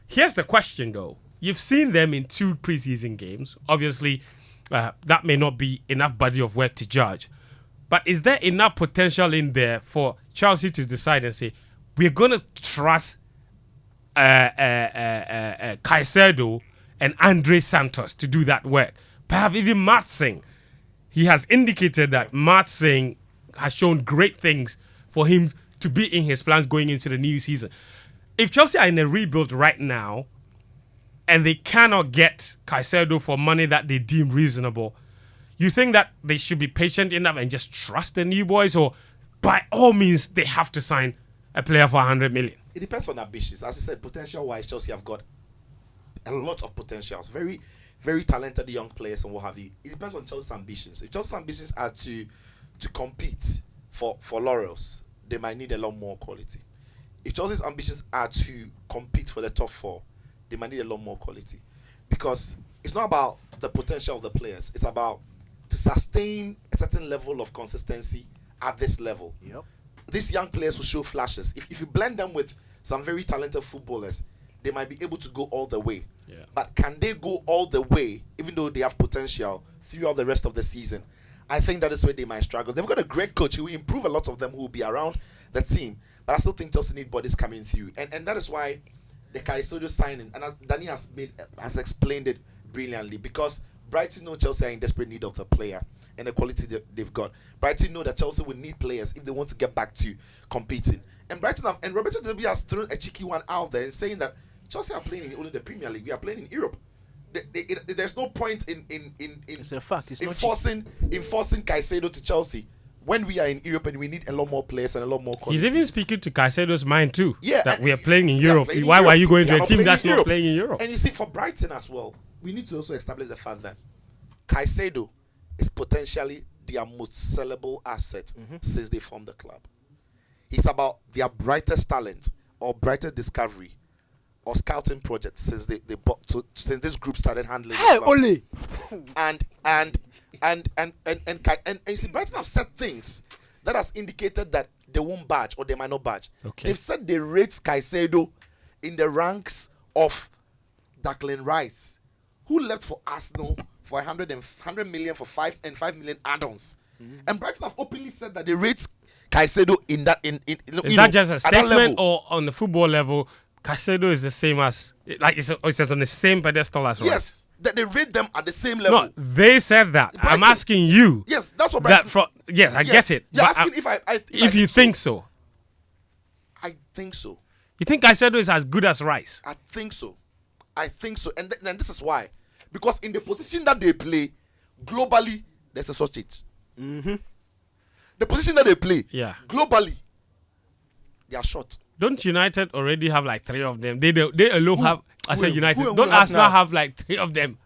S1: Here's the question though. You've seen them in 2 preseason games. Obviously, that may not be enough body of work to judge. But is there enough potential in there for Chelsea to decide and say, we're going to trust Caicedo and Andre Santos to do that work? Perhaps even Matt Singh. He has indicated that Matt Singh has shown great things for him to be in his plans going into the new season. If Chelsea are in a rebuild right now, and they cannot get Caicedo for money that they deem reasonable, you think that they should be patient enough and just trust the new boys, or by all means they have to sign a player for 100 million?
S2: It depends on ambitions. As I said, potential-wise, Chelsea have got a lot of potentials. Very, very talented young players and what have you. It depends on Chelsea's ambitions. If Chelsea's ambitions are to compete for laurels, they might need a lot more quality. If Chelsea's ambitions are to compete for the top 4, they might need a lot more quality, because it's not about the potential of the players. It's about to sustain a certain level of consistency at this level.
S4: Yep.
S2: These young players will show flashes. If you blend them with some very talented footballers, they might be able to go all the way. Yeah. But can they go all the way, even though they have potential, throughout the rest of the season? I think that is where they might struggle. They've got a great coach who will improve a lot of them who will be around the team. But I still think Chelsea need bodies coming through. And that is why the Caicedo signing, and Danny has explained it brilliantly, because Brighton know Chelsea are in desperate need of the player and the quality they've got. Brighton know that Chelsea will need players if they want to get back to competing. And Roberto De Zerbi has thrown a cheeky one out there and saying that Chelsea are playing in only the Premier League. We are playing in Europe. There's no point in
S4: it's a fact. It's
S2: enforcing Caicedo to Chelsea when we are in Europe and we need a lot more players and a lot more quality.
S1: He's even speaking to Caicedo's mind too.
S2: Yeah,
S1: that we are playing in Europe. Why are you going to a team that's not playing in Europe?
S2: And you see, for Brighton as well, we need to also establish the fact that Caicedo is potentially their most sellable asset since they formed the club. It's about their brightest talent or brightest discovery or scouting project since since this group started handling it.
S4: Ole.
S2: And you see, Brighton have said things that has indicated that they won't budge or they might not budge. Okay. They've said they rate Caicedo in the ranks of Declan Rice, who left for Arsenal for 100 million for 5 million add-ons. And Brighton have openly said that they rate Caicedo in that
S1: is that just a statement, or on the football level, Caicedo is the same as, like it's on the same pedestal as Rice?
S2: Yes. That they rate them at the same level.
S1: No, they said that. Brighton, I'm asking you.
S2: Yes, that's what Brighton.
S1: I get it.
S2: You're asking if
S1: you think so.
S2: I think so.
S1: You think Caicedo is as good as Rice?
S2: I think so. And then this is why. Because in the position that they play, globally, there's a sausage. The position that they play, globally, they are short.
S1: Don't United already have like 3 of them? They alone have. I said United. Don't
S2: Arsenal
S1: Arsenal have like 3 of them?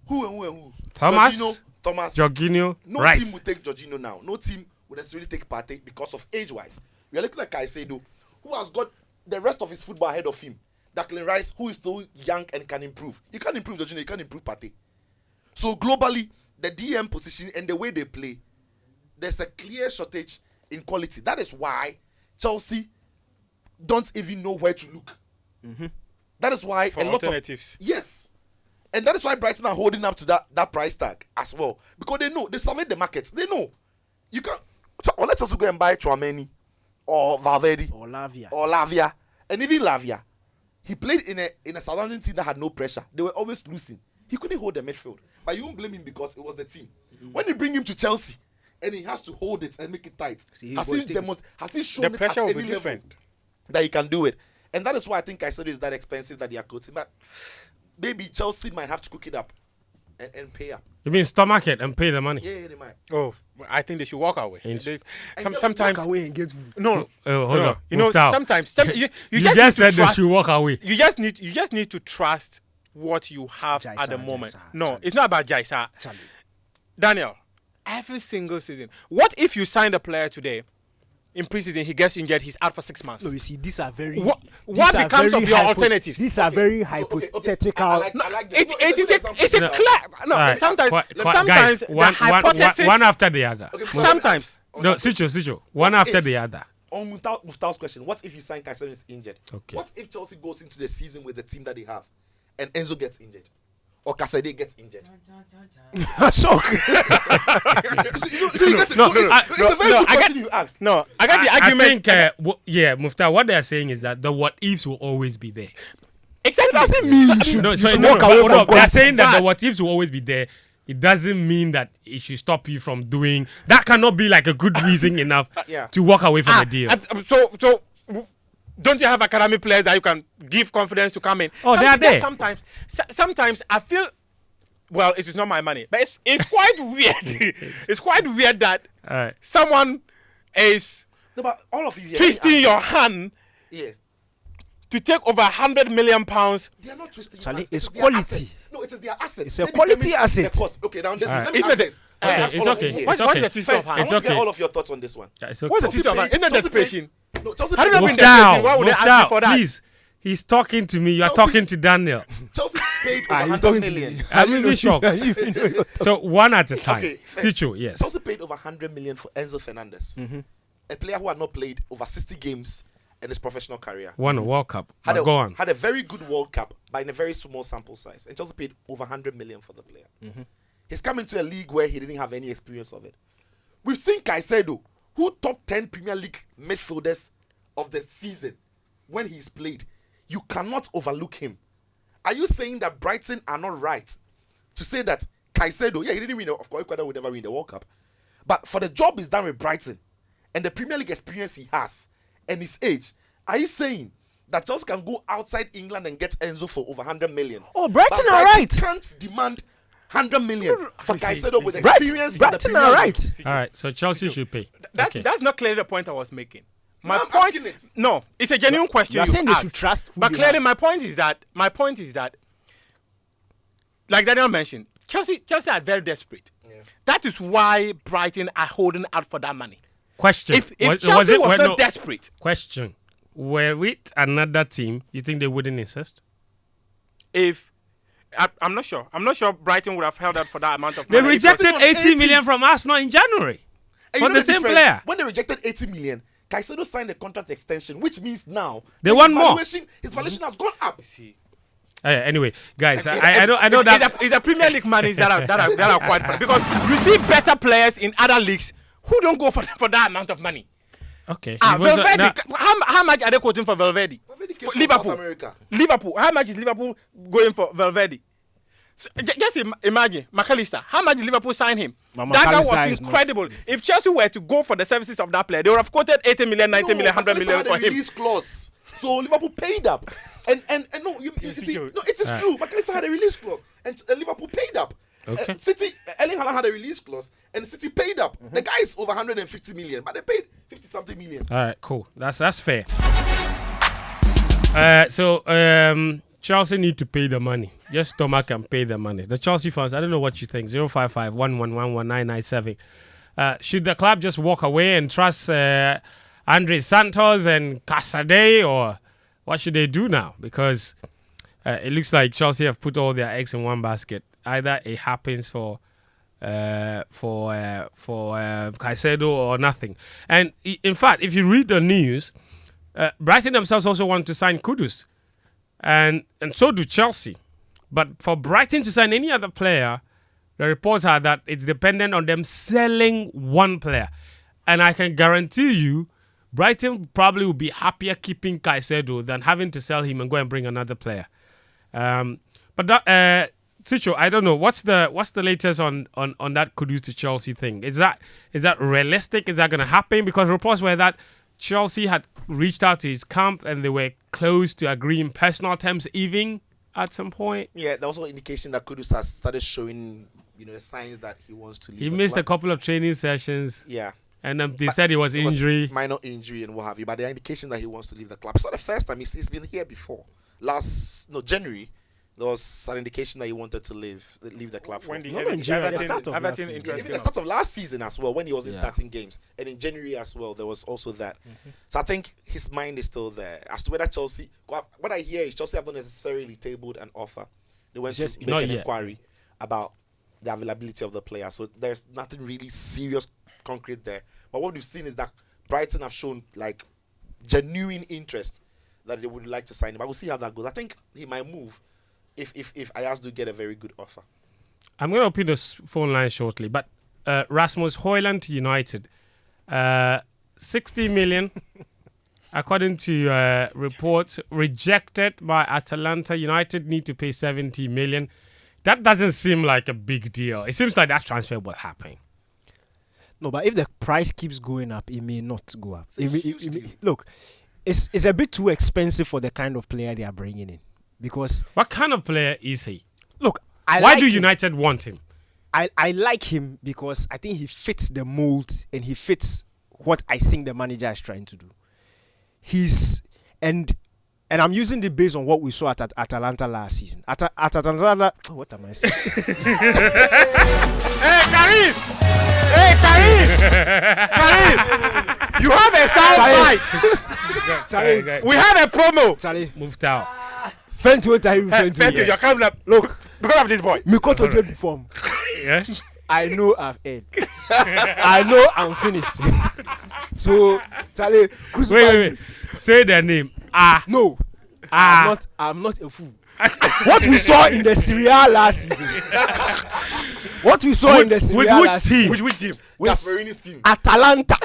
S2: Who?
S1: Thomas,
S2: Jorginho, no
S1: Rice.
S2: team will take Jorginho now. No team will necessarily take Partey because of age-wise. We are looking at Caicedo, who has got the rest of his football ahead of him. Declan Rice, who is still young and can improve. You can't improve Jorginho, you can't improve Partey. So globally, the DM position and the way they play, there's a clear shortage in quality. That is why Chelsea don't even know where to look. That is why
S3: For
S2: a lot
S3: alternatives.
S2: of yes, and that is why Brighton are holding up to that price tag as well, because they know they survey the markets. They know you can. So let's also go and buy Tchouaméni or Valverde
S4: Or Lavia.
S2: or Lavia, and even Lavia. He played in a Southampton team that had no pressure. They were always losing. He couldn't hold the midfield, but you won't blame him because it was the team. When you bring him to Chelsea and he has to hold it and make it tight, has he shown
S3: The
S2: it
S3: pressure
S2: at
S3: will
S2: any
S3: be
S2: level
S3: different.
S2: that he can do it? And that is why I think Caicedo is that expensive that they are quoting. But maybe Chelsea might have to cook it up and pay up.
S1: You mean stomach it and pay the money?
S2: Yeah, they might.
S3: Oh, I think they should walk away.
S2: Sometimes
S4: Walk away and get
S3: no.
S1: Hold on.
S3: You know,
S1: Mufta.
S3: sometimes you
S1: You
S3: just
S1: just
S3: need to
S1: said they
S3: trust-
S1: should walk away.
S3: You just need to trust what you have at the moment. No, it's not about Jaisa. Daniel, every single season. What if you sign a player today, in preseason he gets injured, he's out for 6 months?
S4: No, you see, these are very.
S3: What
S4: these are
S3: becomes
S4: very
S3: of your alternatives?
S4: These are very
S2: So, okay,
S4: hypothetical.
S2: I like this.
S3: It's a
S1: No.
S3: clear. No,
S1: All right.
S3: sometimes
S1: Guys,
S3: the
S1: one
S3: hypothesis.
S1: after the other.
S2: Okay,
S3: Sometimes.
S1: No, Sicho. One after the other.
S2: On Mufta's question, what if you sign Caicedo and is injured?
S1: Okay.
S2: What if Chelsea goes into the season with the team that they have and Enzo gets injured? Or Caicedo gets injured?
S4: Shock.
S2: You get it? It's a very good question you asked.
S3: No, I got the
S1: I
S3: argument.
S1: think, Mufta, what they're saying is that the what ifs will always be there.
S3: Exactly.
S4: Doesn't mean you should,
S1: No,
S4: you
S1: sorry,
S4: should
S1: no,
S4: walk
S1: but
S4: away
S1: hold
S4: from
S1: on. They're
S4: goals.
S1: saying that the
S3: But-
S1: what ifs will always be there. It doesn't mean that it should stop you from doing. That cannot be like a good reason enough
S2: Yeah.
S1: to walk away from a deal.
S3: So don't you have academy players that you can give confidence to come in?
S1: Oh, they are there.
S3: Sometimes I feel. Well, it is not my money, but it's quite weird. It's quite weird that
S1: All right.
S3: someone is
S2: No, but all of you here.
S3: twisting your hand
S2: Yeah.
S3: to take over £100 million.
S2: They are not twisting your
S4: Charlie,
S2: hands.
S4: it's
S2: It is their
S4: quality.
S2: assets. No, it is their assets.
S4: It's a
S2: They
S4: quality
S2: determine
S4: asset.
S2: the cost. Okay, now this,
S1: All right.
S2: let me
S3: Isn't
S2: ask
S3: it-
S2: this.
S3: Okay,
S2: Let me ask
S1: it's
S2: all of you
S1: okay.
S2: here.
S3: What's
S1: okay.
S3: the twist of
S2: Friends, I
S3: hand?
S2: want to get
S1: okay.
S2: all of your thoughts on this one.
S1: Yeah, it's okay.
S3: What's the
S2: Chelsea
S3: twist of hand?
S2: paid-
S3: In the
S2: Chelsea paid-
S3: desperation.
S2: No, Chelsea
S3: How
S2: paid
S3: did I
S2: over-
S3: win that? Why would they ask you
S1: Mufta,
S3: for that?
S1: please. He's talking to me. You are
S2: Chelsea-
S1: talking to Daniel.
S2: Chelsea paid
S4: Ah,
S2: over
S4: he's
S2: 100
S4: talking to
S2: million.
S4: me.
S1: I'm even shocked. So one at a time.
S2: Okay,
S1: Sicho, yes.
S2: Chelsea paid over 100 million for Enzo Fernandez, a player who had not played over 60 games in his professional career.
S1: Won a World Cup.
S2: Had
S1: But go on.
S2: had a very good World Cup, but in a very small sample size. And Chelsea paid over 100 million for the player. He's come into a league where he didn't have any experience of it. We've seen Caicedo, who top 10 Premier League midfielders of the season when he's played. You cannot overlook him. Are you saying that Brighton are not right to say that Caicedo, he didn't win, of course, Ecuador would never win the World Cup, but for the job he's done with Brighton and the Premier League experience he has and his age, are you saying that Chelsea can go outside England and get Enzo for over 100 million?
S4: Oh, Brighton
S2: But
S4: are right.
S2: Can't demand 100 million for Caicedo with
S4: Right.
S2: experience in the
S4: Brighton
S2: Premier
S4: are
S2: League.
S4: right.
S1: All right. So Chelsea should pay.
S3: That's
S1: Okay.
S3: that's not clearly the point I was making. My
S2: I'm
S3: point.
S2: asking it.
S3: No, it's a genuine question.
S4: You are saying they
S3: asked.
S4: should trust who
S3: But
S4: they
S3: clearly,
S4: have.
S3: my point is that, like Daniel mentioned, Chelsea are very desperate. That is why Brighton are holding out for that money.
S1: Question.
S3: If Chelsea was not desperate,
S1: Question. Were it another team, you think they wouldn't insist?
S3: I'm not sure. I'm not sure Brighton would have held out for that amount of
S1: They
S3: money.
S1: rejected
S2: on
S1: 80
S2: 80.
S1: million from Arsenal in January.
S2: And
S1: For
S2: you know
S1: the same
S2: difference?
S1: player.
S2: When they rejected 80 million, Caicedo signed a contract extension, which means now
S1: They
S2: his
S1: want more.
S2: valuation- His valuation has gone up.
S1: Anyway, guys, I know that.
S3: It's a Premier League money that are quite funny because you see better players in other leagues who don't go for that amount of money.
S1: Okay.
S3: Valverde,
S1: Now-
S3: how much are they quoting for Valverde?
S2: Valverde came
S3: For
S2: from
S3: Liverpool.
S2: South America.
S3: Liverpool. How much is Liverpool going for Valverde? So, just imagine McAllister. How much did Liverpool sign him?
S4: But
S3: That guy
S4: McAllister
S3: was
S4: is
S3: incredible. If Chelsea were to go for the services of that player, they would have quoted 80 million, 90 million, 100 million
S2: had
S3: for
S2: a
S3: him.
S2: release clause, so Liverpool paid up. And no, you see, no, it is true. McAllister had a release clause, and Liverpool paid up.
S1: Okay.
S2: City, Erling Haaland had a release clause, and City paid up. The guy is over 150 million, but they paid 50 something million.
S1: All right, cool. That's fair. So Chelsea need to pay the money. Just stomach and pay the money. The Chelsea fans, I don't know what you think. 055 111 should the club just walk away and trust Andre Santos and Casade, or what should they do now? Because it looks like Chelsea have put all their eggs in one basket. Either it happens for Caicedo or nothing. And in fact, if you read the news, Brighton themselves also want to sign Kudus, and so do Chelsea. But for Brighton to sign any other player, the reports are that it's dependent on them selling one player. And I can guarantee you, Brighton probably will be happier keeping Caicedo than having to sell him and go and bring another player. But that, Tucho, I don't know. What's the latest on that Kudus to Chelsea thing? Is that realistic? Is that going to happen? Because reports were that Chelsea had reached out to his camp and they were close to agreeing personal terms even at some point.
S2: Yeah, there was also indication that Kudus has started showing, the signs that he wants to leave.
S1: He missed a couple of training sessions.
S2: Yeah.
S1: And they said it was injury.
S2: Minor injury and what have you. But the indication that he wants to leave the club. It's not the first time. He's been here before. January, there was an indication that he wanted to leave the club.
S3: When the
S2: start of last season as well, when he wasn't starting games. And in January as well, there was also that. So I think his mind is still there. As to whether Chelsea, what I hear is Chelsea have not necessarily tabled an offer. They went to make an inquiry about the availability of the player. So there's nothing really serious, concrete there. But what we've seen is that Brighton have shown like genuine interest that they would like to sign him. I will see how that goes. I think he might move if Ajax do get a very good offer.
S1: I'm going to open the phone line shortly, but Rasmus Højlund to United, 60 million, according to reports, rejected by Atalanta. United need to pay 70 million. That doesn't seem like a big deal. It seems like that transfer will happen.
S4: No, but if the price keeps going up, it may not go up. Look, it's a bit too expensive for the kind of player they are bringing in. Because
S1: what kind of player is he?
S4: Look,
S1: why do United want him?
S4: I like him because I think he fits the mold and he fits what I think the manager is trying to do. And I'm using it based on what we saw at Atalanta last season. At Atalanta, what am I saying?
S3: Hey, Karim! You have a sound bite. We have a promo.
S4: Charlie,
S1: moved out.
S3: Fentu, you're coming up. Look, because of this boy.
S4: Mikoto get form.
S1: Yeah.
S4: I know I've ate. I know I'm finished. So, Charlie,
S1: wait. Say their name.
S4: No. I'm not a fool. What we saw in the Serie A last season. What we saw in the Serie A last
S2: season. Which team?
S4: With
S2: Gasparini's team.
S4: Atalanta.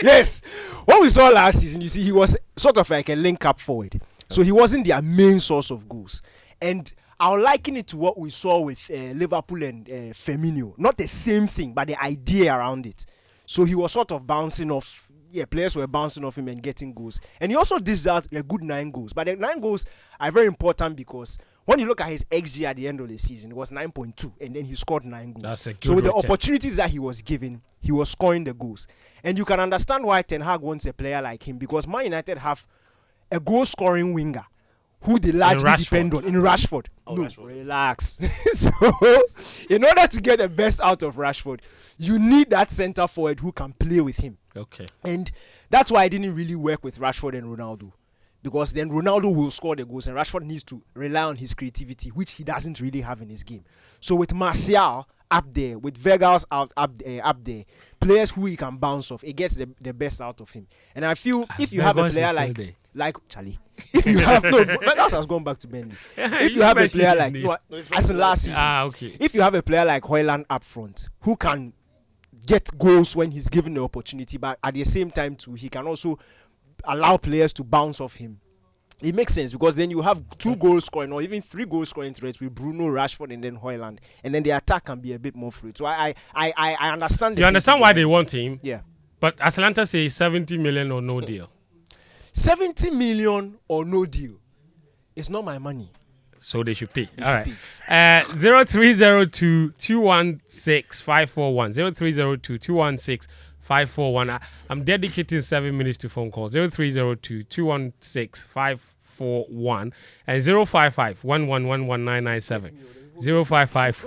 S4: Yes. What we saw last season, you see, he was sort of like a link-up forward. So he wasn't their main source of goals. And I'll liken it to what we saw with Liverpool and Firmino. Not the same thing, but the idea around it. So he was sort of bouncing off. Yeah, players were bouncing off him and getting goals. And he also did that a good 9 goals. But the 9 goals are very important because when you look at his XG at the end of the season, it was 9.2. And then he scored 9 goals.
S1: That's a good
S4: so with the
S1: return.
S4: opportunities that he was given, he was scoring the goals. And you can understand why Ten Hag wants a player like him because Man United have a goal-scoring winger who they largely depend on in Rashford. Relax. So, in order to get the best out of Rashford, you need that centre forward who can play with him.
S1: Okay.
S4: And that's why I didn't really work with Rashford and Ronaldo. Because then Ronaldo will score the goals and Rashford needs to rely on his creativity, which he doesn't really have in his game. So with Martial up there, with Vegas up there, players who he can bounce off, it gets the best out of him. And I feel if you have a player like Charlie, if you have Vegas has gone back to Bentley. If you have a player like as in last season,
S1: okay.
S4: If you have a player like Højlund up front who can get goals when he's given the opportunity, but at the same time too, he can also allow players to bounce off him. It makes sense because then you have 2 goal scoring or even 3 goal scoring threats with Bruno, Rashford, and then Højlund, and then the attack can be a bit more fluid. So I understand.
S1: You understand why they want him?
S4: Yeah.
S1: But Atalanta say 70 million or no deal.
S4: 70 million or no deal. It's not my money.
S1: So they should pay.
S4: They
S1: All
S4: should
S1: right. 0302 216 541. 0302 216 541. I'm dedicating 7 minutes to phone calls. 0302 216 541 and 055 1111997. 055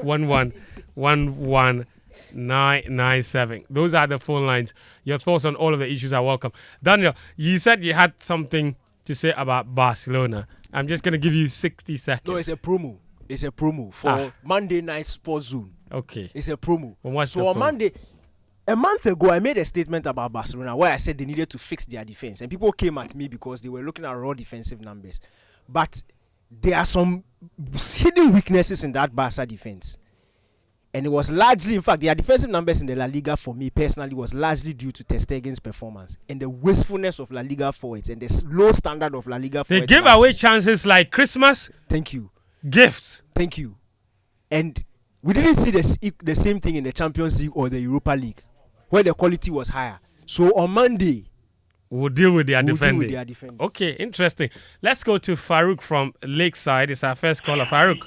S1: 1111997. Those are the phone lines. Your thoughts on all of the issues are welcome. Daniel, you said you had something to say about Barcelona. I'm just going to give you 60 seconds.
S4: No, it's a promo. It's a promo for Monday Night Sports Zone.
S1: Okay.
S4: It's a promo.
S1: Well,
S4: so on Monday, a month ago, I made a statement about Barcelona where I said they needed to fix their defense. And people came at me because they were looking at raw defensive numbers. But there are some hidden weaknesses in that Barca defense. And it was largely, in fact, their defensive numbers in the La Liga for me personally was largely due to Ter Stegen's performance and the wastefulness of La Liga forwards and the low standard of La Liga forwards.
S1: They gave away chances like Christmas.
S4: Thank you.
S1: Gifts.
S4: Thank you. And we didn't see the same thing in the Champions League or the Europa League, where the quality was higher. So on Monday,
S1: we'll deal with their defending.
S4: Deal with their defending.
S1: Okay, interesting. Let's go to Farouk from Lakeside. It's our first caller. Farouk.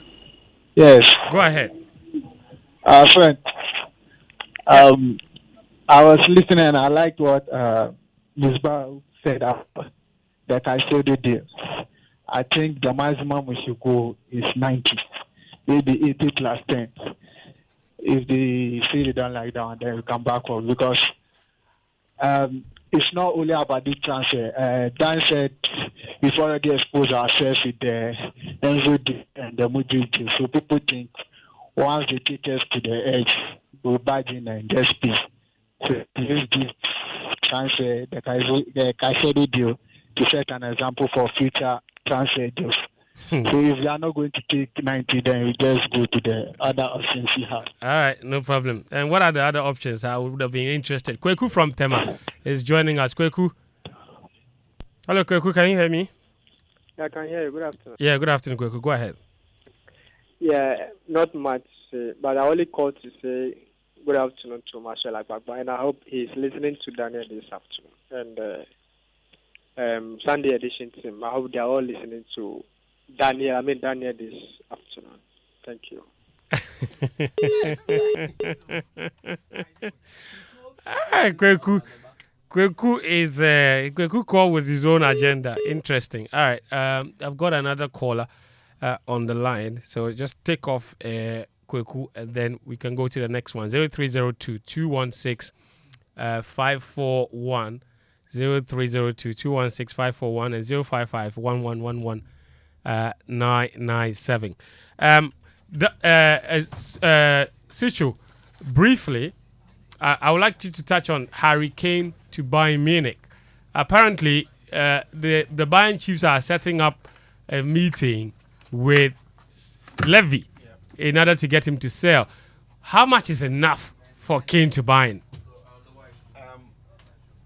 S12: Yes.
S1: Go ahead.
S12: Friend, I was listening and I liked what Ms. Barrow said after the Caicedo deal. I think the maximum we should go is 90, maybe 80 plus 10. If they say they don't like that, then we come backward because it's not only about the transfer. Dan said we've already exposed ourselves with the Enzo and the Modric, so people think once they take us to the edge, we'll barge in and just peace. So use this transfer, the Caicedo deal, to set an example for future transfer deals. So if we are not going to take 90, then we just go to the other options we have.
S1: All right, no problem. And what are the other options? I would have been interested. Kweku from Tema is joining us. Kweku. Hello, Kweku. Can you hear me?
S13: Yeah, I can hear you. Good afternoon.
S1: Yeah, good afternoon, Kweku. Go ahead.
S13: Yeah, not much, but I only called to say good afternoon to Marshall Agbagba, and I hope he's listening to Daniel this afternoon. And Sunday edition team, I hope they are all listening to Daniel this afternoon. Thank you.
S1: Kweku is Kweku call with his own agenda. Interesting. All right, I've got another caller on the line, so just take off Kweku and then we can go to the next one. 0302 216 541 0302 216 541 and 055 1111 997. Sichu, briefly, I would like you to touch on Harry Kane to Bayern Munich. Apparently, the Bayern Chiefs are setting up a meeting with Levy in order to get him to sell. How much is enough for Kane to Bayern?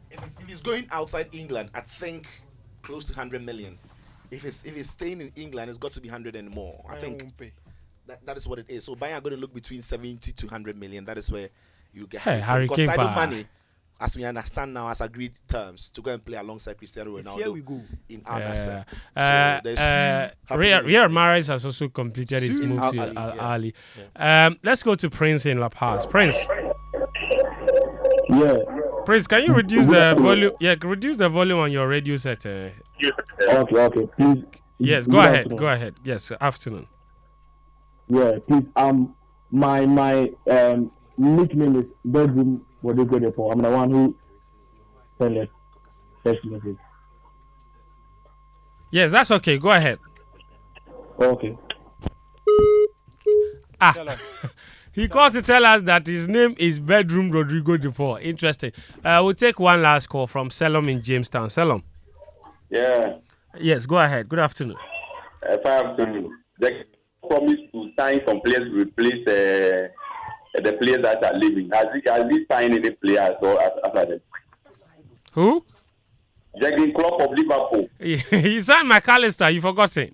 S2: If he's going outside England, I think close to 100 million. If he's staying in England, it's got to be 100 and more. I think that is what it is. So Bayern are going to look between 70 to 100 million. That is where you get
S1: Harry Kane.
S2: Because Sadio Mane, as we understand now, has agreed terms to go and play alongside Cristiano Ronaldo.
S4: Here we go.
S2: In Al Nassr.
S1: Riyad Mahrez has also completed his move to Al Ahly. Let's go to Prince in La Paz. Prince.
S12: Yeah.
S1: Prince, can you reduce the volume? Yeah, reduce the volume on your radio set.
S12: Okay. Please.
S1: Yes, go ahead. Go ahead. Yes, afternoon.
S12: Yeah, please. My nickname is Bedroom. What do you go there for? I'm the one who sent the text message.
S1: Yes, that's okay. Go ahead.
S12: Okay.
S1: He called to tell us that his name is Bedroom Rodrigo Depot. Interesting. We'll take one last call from Selom in Jamestown. Selom.
S14: Yeah.
S1: Yes, go ahead. Good afternoon.
S14: Good afternoon. They promised to sign some players to replace the players that are leaving. Has he signed any players or after them?
S1: Who?
S14: Jurgen Klopp of Liverpool.
S1: He signed McAllister. You forgot it.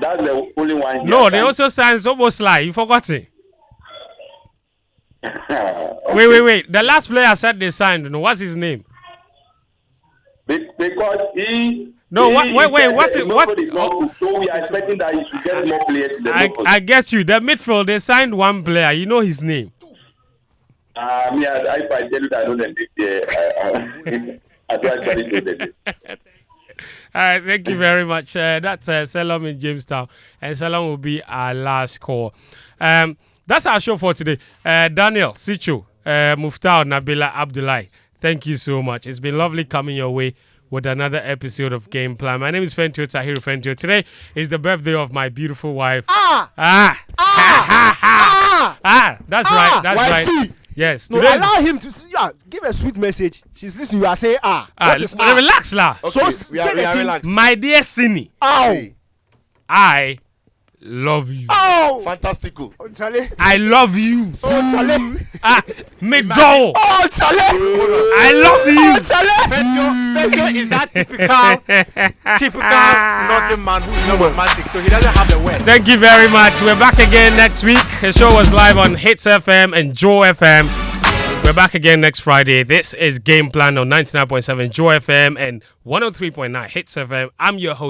S14: That's the only one.
S1: No, they also signed Szoboszlai. You forgot it.
S14: Okay.
S1: Wait. The last player said they signed. No, what's his name?
S14: Because he.
S1: No,
S14: he,
S1: wait.
S14: What?
S1: What?
S14: So we are expecting that he should get more players.
S1: I get you. The midfield, they signed one player. You know his name.
S14: If I tell you that I know them, I do actually know them.
S1: All right, thank you very much. That's Selam in Jamestown, and Selam will be our last call. That's our show for today. Daniel, Sicho, Muftau, Nabila, Abdullahi, thank you so much. It's been lovely coming your way with another episode of Game Plan. My name is Fentio Tahiru Fentio. Today is the birthday of my beautiful wife. That's right. That's right. Yes.
S4: No, allow him to give a sweet message. She's listening. You are saying what is
S1: relax, la.
S2: Okay,
S4: So
S2: we are relaxed.
S1: My dear Sini, I love you.
S4: Oh,
S2: Fantastico.
S4: Oh, Charlie.
S1: I love you.
S4: Oh, Charlie.
S1: Medo.
S4: Oh, Charlie.
S1: I love you.
S4: Oh, Charlie.
S3: Fekio is that typical Northern man who's not romantic, so he doesn't have the word.
S1: Thank you very much. We're back again next week. The show was live on Hits FM and Joe FM. We're back again next Friday. This is Game Plan on 99.7 Joe FM and 103.9 Hits FM. I'm your host.